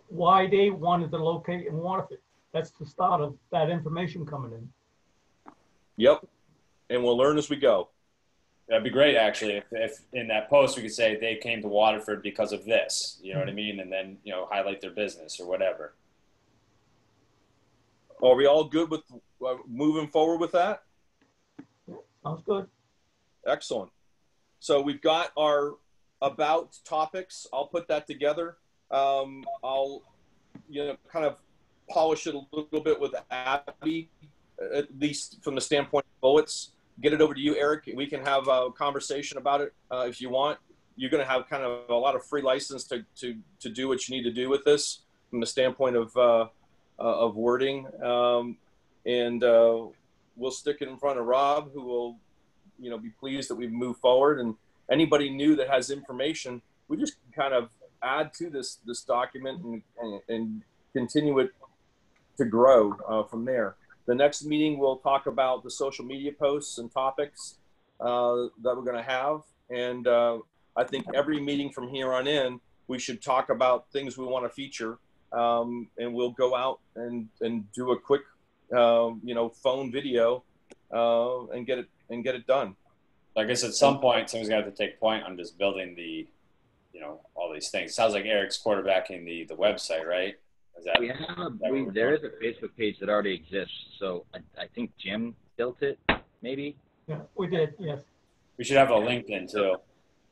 why they wanted to locate in Waterford. That's the start of that information coming in. Yep. And we'll learn as we go. That'd be great, actually, if in that post we could say they came to Waterford because of this, you know what I mean? And then, you know, highlight their business or whatever. Are we all good with moving forward with that? Sounds good. Excellent. So we've got our about topics. I'll put that together. I'll, you know, kind of polish it a little bit with Abby, at least from the standpoint of bullets. Get it over to you, Eric. We can have a conversation about it if you want. You're going to have kind of a lot of free license to do what you need to do with this from the standpoint of wording. And we'll stick it in front of Rob, who will, be pleased that we've moved forward. And anybody new that has information, we just kind of add to this document and continue it to grow from there. The next meeting, we'll talk about the social media posts and topics that we're going to have. And I think every meeting from here on in, we should talk about things we want to feature. And we'll go out and do a quick, phone video and get it done. I guess at some point, someone's going to have to take point on just building the, all these things. Sounds like Eric's quarterbacking the website, right? There is a Facebook page that already exists. So I think Jim built it, maybe. Yeah, we did, yes. We should have a LinkedIn too.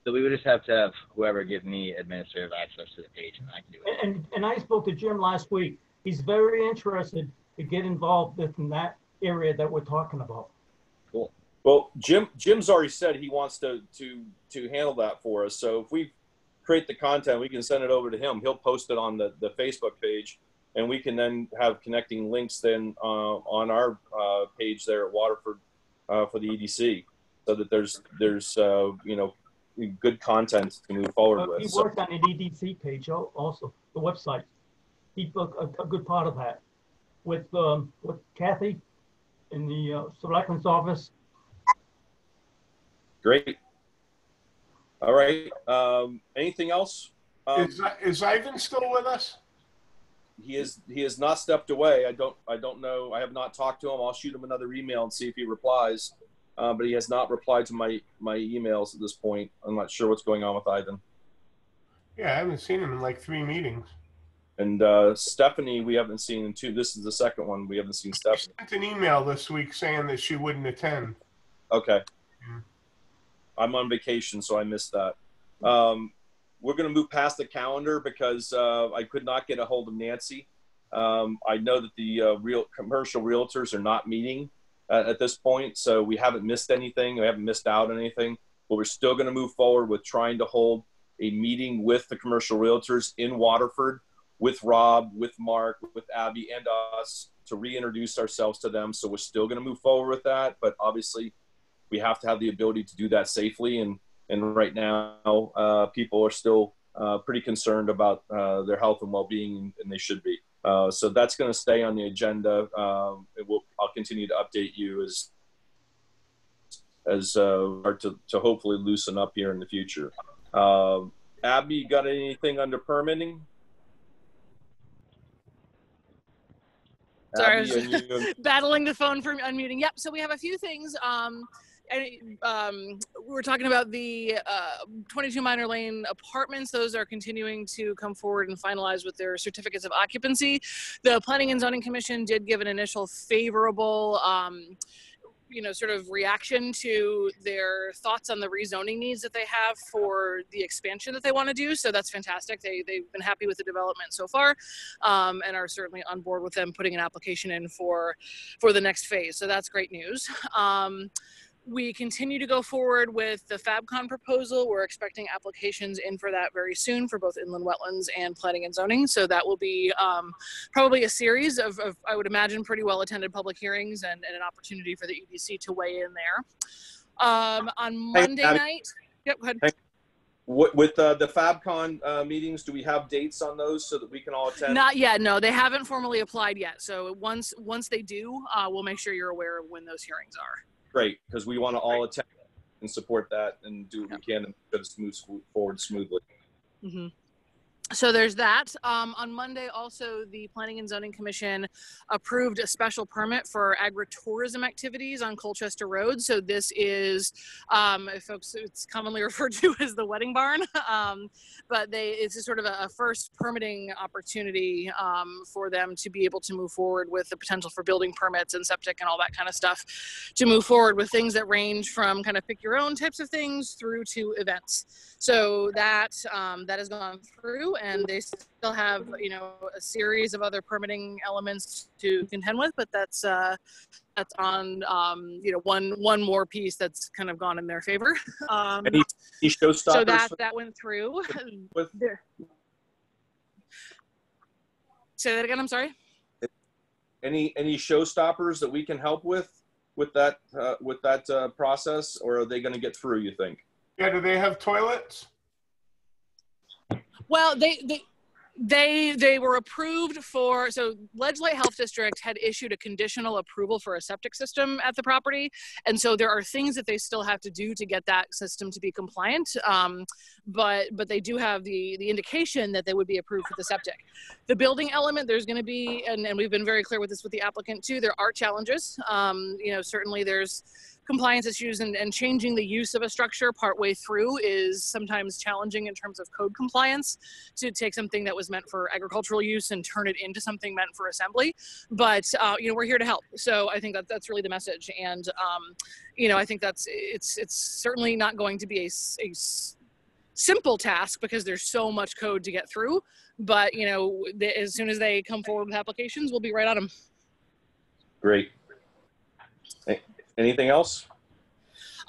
So we would just have to have whoever give me administrative access to the page, and I can do it. And I spoke to Jim last week. He's very interested to get involved in that area that we're talking about. Cool. Well, Jim's already said he wants to handle that for us. So if we create the content, we can send it over to him. He'll post it on the Facebook page, and we can then have connecting links then on our page there at Waterford for the EDC, so that there's good content to move forward with. He worked on an EDC page also, the website. He took a good part of that with Kathy in the selectman's office. Great. All right. Anything else? Is Ivan still with us? He has not stepped away. I don't know. I have not talked to him. I'll shoot him another email and see if he replies. But he has not replied to my emails at this point. I'm not sure what's going on with Ivan. Yeah, I haven't seen him in like 3 meetings. And Stephanie, we haven't seen in 2. This is the second one. We haven't seen Stephanie. She sent an email this week saying that she wouldn't attend. Okay. Yeah. I'm on vacation, so I missed that. We're going to move past the calendar because I could not get a hold of Nancy. I know that the commercial realtors are not meeting at this point, so we haven't missed anything. We haven't missed out on anything, but we're still going to move forward with trying to hold a meeting with the commercial realtors in Waterford, with Rob, with Mark, with Abby, and us to reintroduce ourselves to them. So we're still going to move forward with that, but obviously we have to have the ability to do that safely. And right now, people are still pretty concerned about their health and well-being, and they should be. So that's going to stay on the agenda. I'll continue to update you as start to hopefully loosen up here in the future. Abby, you got anything under permitting? Sorry, Abby, I was battling the phone for unmuting. Yep. So we have a few things. We were talking about the 22 Minor Lane apartments. Those are continuing to come forward and finalize with their certificates of occupancy. The Planning and Zoning Commission did give an initial favorable sort of reaction to their thoughts on the rezoning needs that they have for the expansion that they want to do. So that's fantastic. They've been happy with the development so far, and are certainly on board with them putting an application in for the next phase. So that's great news. We continue to go forward with the FabCon proposal. We're expecting applications in for that very soon for both inland wetlands and planning and zoning. So that will be probably a series of, I would imagine, pretty well attended public hearings and an opportunity for the EDC to weigh in there. On Monday night, yep, go ahead. With the FabCon meetings, do we have dates on those so that we can all attend? Not yet, no. They haven't formally applied yet. So once they do, we'll make sure you're aware of when those hearings are. Great, because we want to all attend and support that and do what we can to get us move forward smoothly. Mm-hmm. So there's that. On Monday, also, the Planning and Zoning Commission approved a special permit for agritourism activities on Colchester Road. So this is, folks, it's commonly referred to as the wedding barn, but it's a sort of a first permitting opportunity for them to be able to move forward with the potential for building permits and septic and all that kind of stuff, to move forward with things that range from kind of pick your own types of things through to events. So that has gone through. and they still have, you know, a series of other permitting elements to contend with, but that's on, you know, one more piece that's kind of gone in their favor. Any showstoppers? So that went through. There. Say that again, I'm sorry. Any showstoppers that we can help with that process, or are they going to get through, you think? Yeah, do they have toilets? Well, they were approved for, so Ledgely Health District had issued a conditional approval for a septic system at the property. And so there are things that they still have to do to get that system to be compliant. But they do have the indication that they would be approved for the septic. The building element, there's going to be, and we've been very clear with this with the applicant too, there are challenges. You know, certainly there's compliance issues, and changing the use of a structure partway through is sometimes challenging in terms of code compliance, to take something that was meant for agricultural use and turn it into something meant for assembly. But you know, we're here to help. So I think that's really the message. And you know, I think it's certainly not going to be a simple task, because there's so much code to get through. But you know, as soon as they come forward with applications, we'll be right on them. Great. Anything else?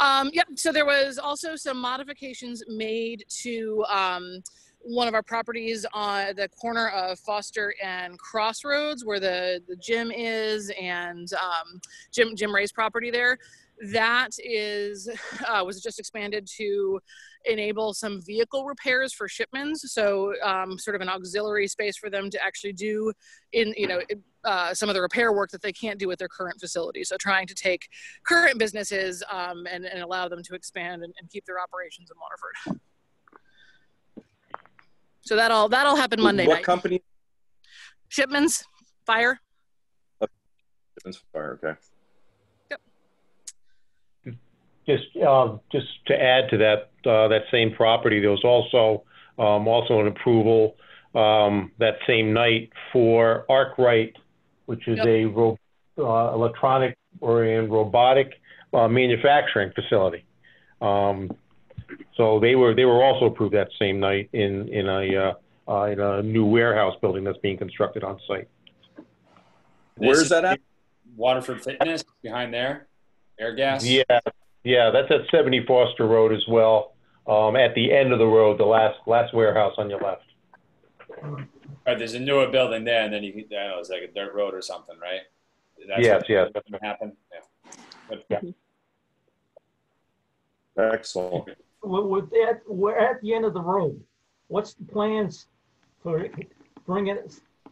Yep. So there was also some modifications made to one of our properties on the corner of Foster and Crossroads, where the gym is, and Jim Ray's property there. That is was just expanded to enable some vehicle repairs for shipments. So sort of an auxiliary space for them to actually do in, you know, some of the repair work that they can't do at their current facility. So trying to take current businesses and allow them to expand and keep their operations in Waterford. So that'll happen Monday night. What company? Shipments Fire. Shipments Fire. Okay. Just to add to that, that same property, there was also an approval that same night for Arkwright, which is a electronic and robotic manufacturing facility. So they were also approved that same night in a new warehouse building that's being constructed on site. Where's that at? Waterford Fitness behind there. Air gas. Yeah, that's at 70 Foster Road as well. At the end of the road, the last warehouse on your left. Right, there's a newer building there, and then I don't know, it's like a dirt road or something, right? Yes. That's what happened. Yeah. Excellent. With that, we're at the end of the road. What's the plans for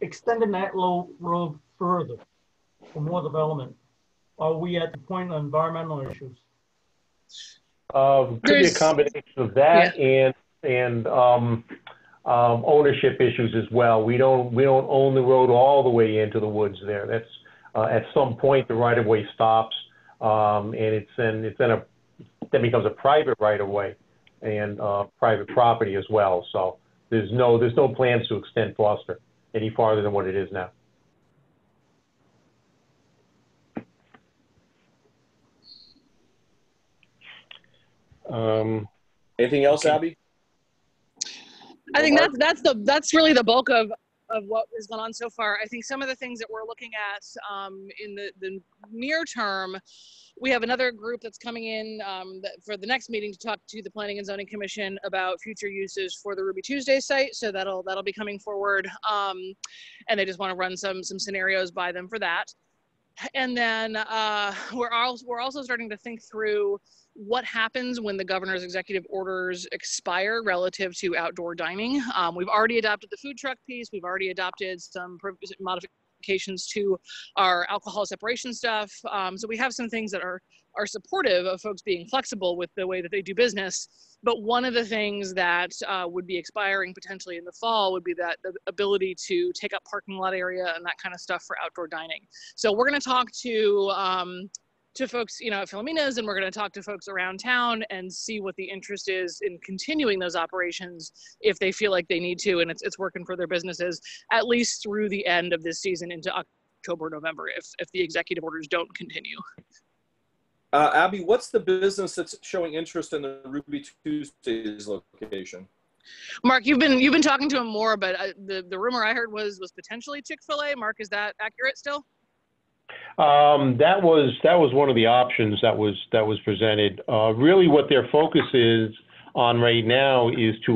extending that road further for more development? Are we at the point of environmental issues? Could be a combination of that and ownership issues as well. We don't own the road all the way into the woods there. That's at some point the right of way stops, and that becomes a private right of way and private property as well. So there's no plans to extend Foster any farther than what it is now. Anything else, Abby? I think that's really the bulk of what has gone on so far. I think some of the things that we're looking at in the near term, we have another group that's coming in for the next meeting to talk to the Planning and Zoning Commission about future uses for the Ruby Tuesday site. So that'll be coming forward, and they just want to run some scenarios by them for that. And then we're also starting to think through what happens when the governor's executive orders expire relative to outdoor dining. We've already adopted the food truck piece. We've already adopted some modifications to our alcohol separation stuff. So we have some things that are supportive of folks being flexible with the way that they do business. But one of the things that would be expiring potentially in the fall would be that the ability to take up parking lot area and that kind of stuff for outdoor dining. So we're going to talk to folks, you know, at Filomena's, and we're going to talk to folks around town and see what the interest is in continuing those operations if they feel like they need to, and it's working for their businesses, at least through the end of this season into October, November, if the executive orders don't continue. Abby, what's the business that's showing interest in the Ruby Tuesdays location? Mark, you've been talking to him more, but the rumor I heard was potentially Chick-fil-A. Mark, is that accurate still? That was one of the options that was presented. Really, what their focus is on right now is to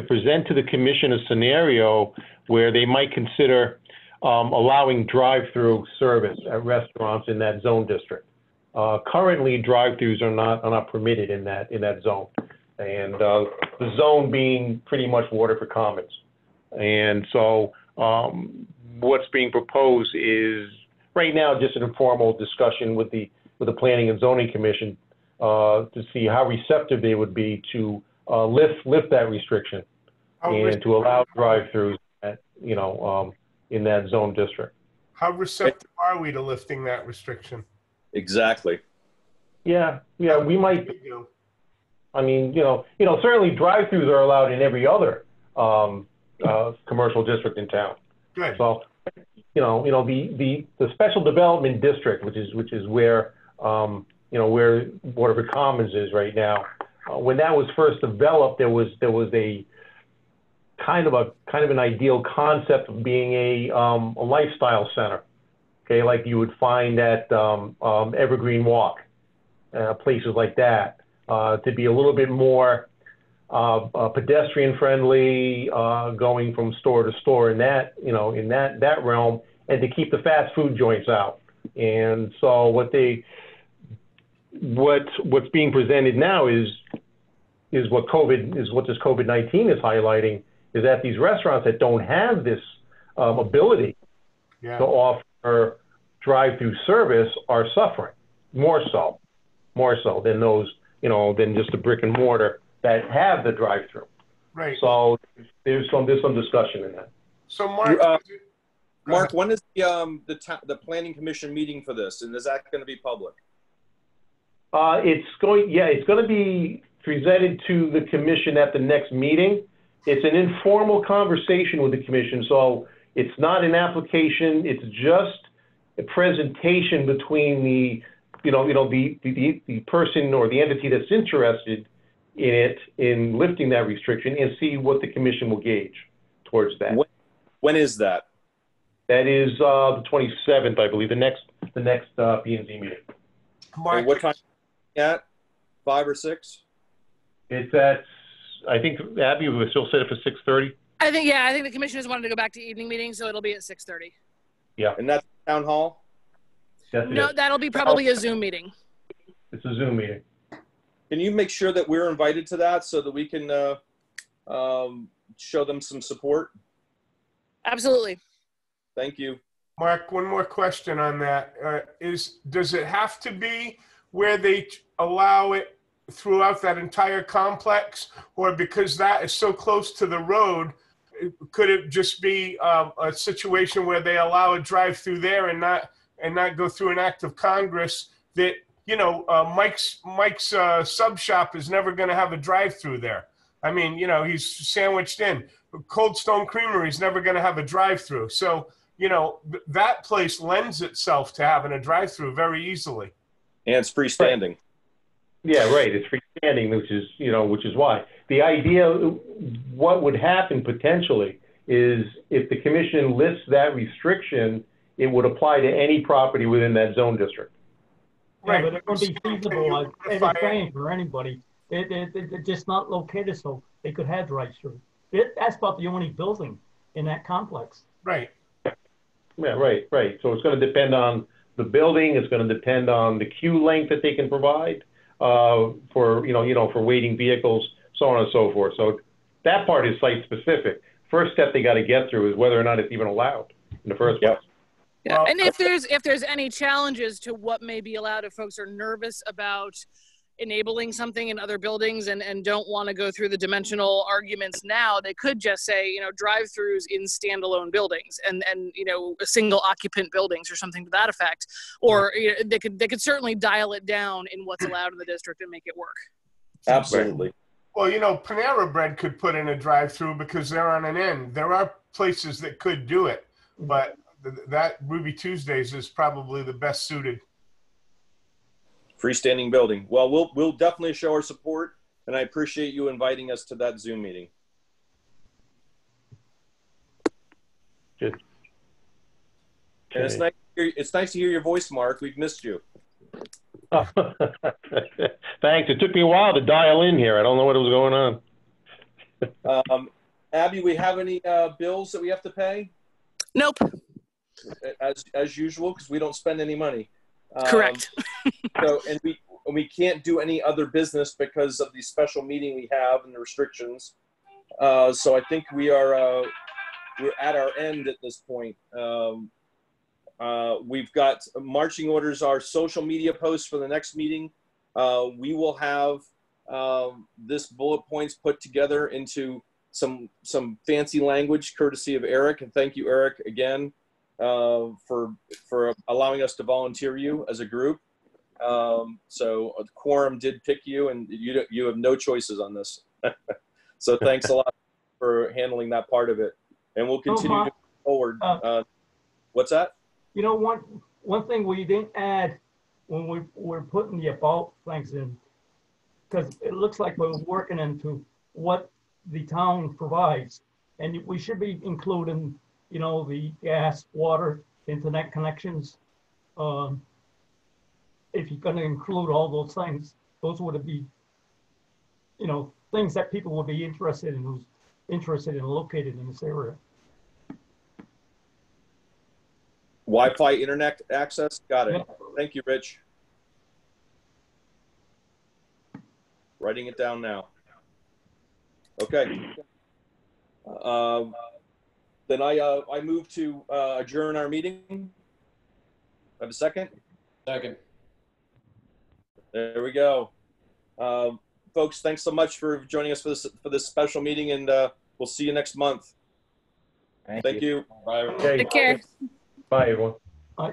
present to the commission a scenario where they might consider allowing drive-through service at restaurants in that zone district. Currently, drive-throughs are not permitted in that zone, and the zone being pretty much Waterford Commons. And so what's being proposed is right now just an informal discussion with the Planning and Zoning Commission to see how receptive they would be to lift that restriction and to allow drive-throughs at, in that zone district. How receptive are we to lifting that restriction? Exactly. Yeah, we might. I mean, certainly drive-throughs are allowed in every other commercial district in town. Good. So, the special development district, which is where where Waterford Commons is right now. When that was first developed, there was a kind of an ideal concept of being a lifestyle center. Okay, like you would find at Evergreen Walk, places like that, to be a little bit more pedestrian friendly, going from store to store in that realm, and to keep the fast food joints out. And so what's being presented now is what this COVID-19 is highlighting, is that these restaurants that don't have this ability to offer drive-through service are suffering more so than those, than just a brick and mortar that have the drive-through. Right. So there's some discussion in that. So Mark, when is the Planning Commission meeting for this, and is that going to be public? It's going to be presented to the commission at the next meeting. It's an informal conversation with the commission, so it's not an application. It's just a presentation between the person or the entity that's interested in lifting that restriction, and see what the commission will gauge towards that. When is that? That is the 27th, I believe, the next P&Z meeting. And what time? At 5 or 6? It's at, I think, Abby, we still set it for 6:30. I think the commissioners wanted to go back to evening meetings, so it'll be at 6:30. Yeah. And that's town hall? Yes, No, that'll be probably a Zoom meeting. It's a Zoom meeting. Can you make sure that we're invited to that so that we can show them some support? Absolutely. Thank you. Mark, one more question on that. Does it have to be where they allow it throughout that entire complex, or because that is so close to the road, could it just be a situation where they allow a drive-through there and not go through an act of Congress that, Mike's sub shop is never going to have a drive-through there. I mean, he's sandwiched in. Cold Stone Creamery is never going to have a drive-through. So, that place lends itself to having a drive-through very easily. And it's freestanding. Right. Yeah, right. It's freestanding, which is why. The idea, what would happen potentially is if the commission lifts that restriction, it would apply to any property within that zone district. Right, but it wouldn't be feasible as a train for anybody. They're just not located so they could have drive-through. That's about the only building in that complex. Right. Yeah, right. So it's going to depend on the building. It's going to depend on the queue length that they can provide for for waiting vehicles, so on and so forth. So that part is site specific. First step they got to get through is whether or not it's even allowed in the first place. Yeah. Well, and if there's any challenges to what may be allowed, if folks are nervous about enabling something in other buildings and don't want to go through the dimensional arguments now, they could just say, drive-throughs in standalone buildings and single occupant buildings or something to that effect. Or they could certainly dial it down in what's allowed in the district and make it work. Absolutely. Well, Panera Bread could put in a drive-through because they're on an end. There are places that could do it, but that Ruby Tuesdays is probably the best suited. Freestanding building. Well, we'll definitely show our support. and I appreciate you inviting us to that Zoom meeting. Good. And it's nice to hear your voice, Mark. We've missed you. Thanks. It took me a while to dial in here. I don't know what was going on. Abby, we have any bills that we have to pay? Nope. As usual, because we don't spend any money. Correct. So, and we can't do any other business because of the special meeting we have and the restrictions. So I think we're at our end at this point. We've got marching orders, our social media posts for the next meeting. We will have this bullet points put together into some fancy language courtesy of Eric. And thank you, Eric, again, for allowing us to volunteer you as a group. So the quorum did pick you, and you have no choices on this. So thanks a lot for handling that part of it. And we'll continue to move forward. What's that? You know, one thing we didn't add when we're putting the about things in, because it looks like we're working into what the town provides, and we should be including, you know, the gas, water, internet connections. If you're going to include all those things, those would be, you know, things that people would be interested in, who's interested in located in this area. Wi-Fi internet access, got it. Yeah. Thank you, Rich. Writing it down now. Okay. Then I move to adjourn our meeting. Have a second? Second. There we go. Folks, thanks so much for joining us for this special meeting, and we'll see you next month. Thank you. Bye. Okay. Take care. Bye, everyone. Bye.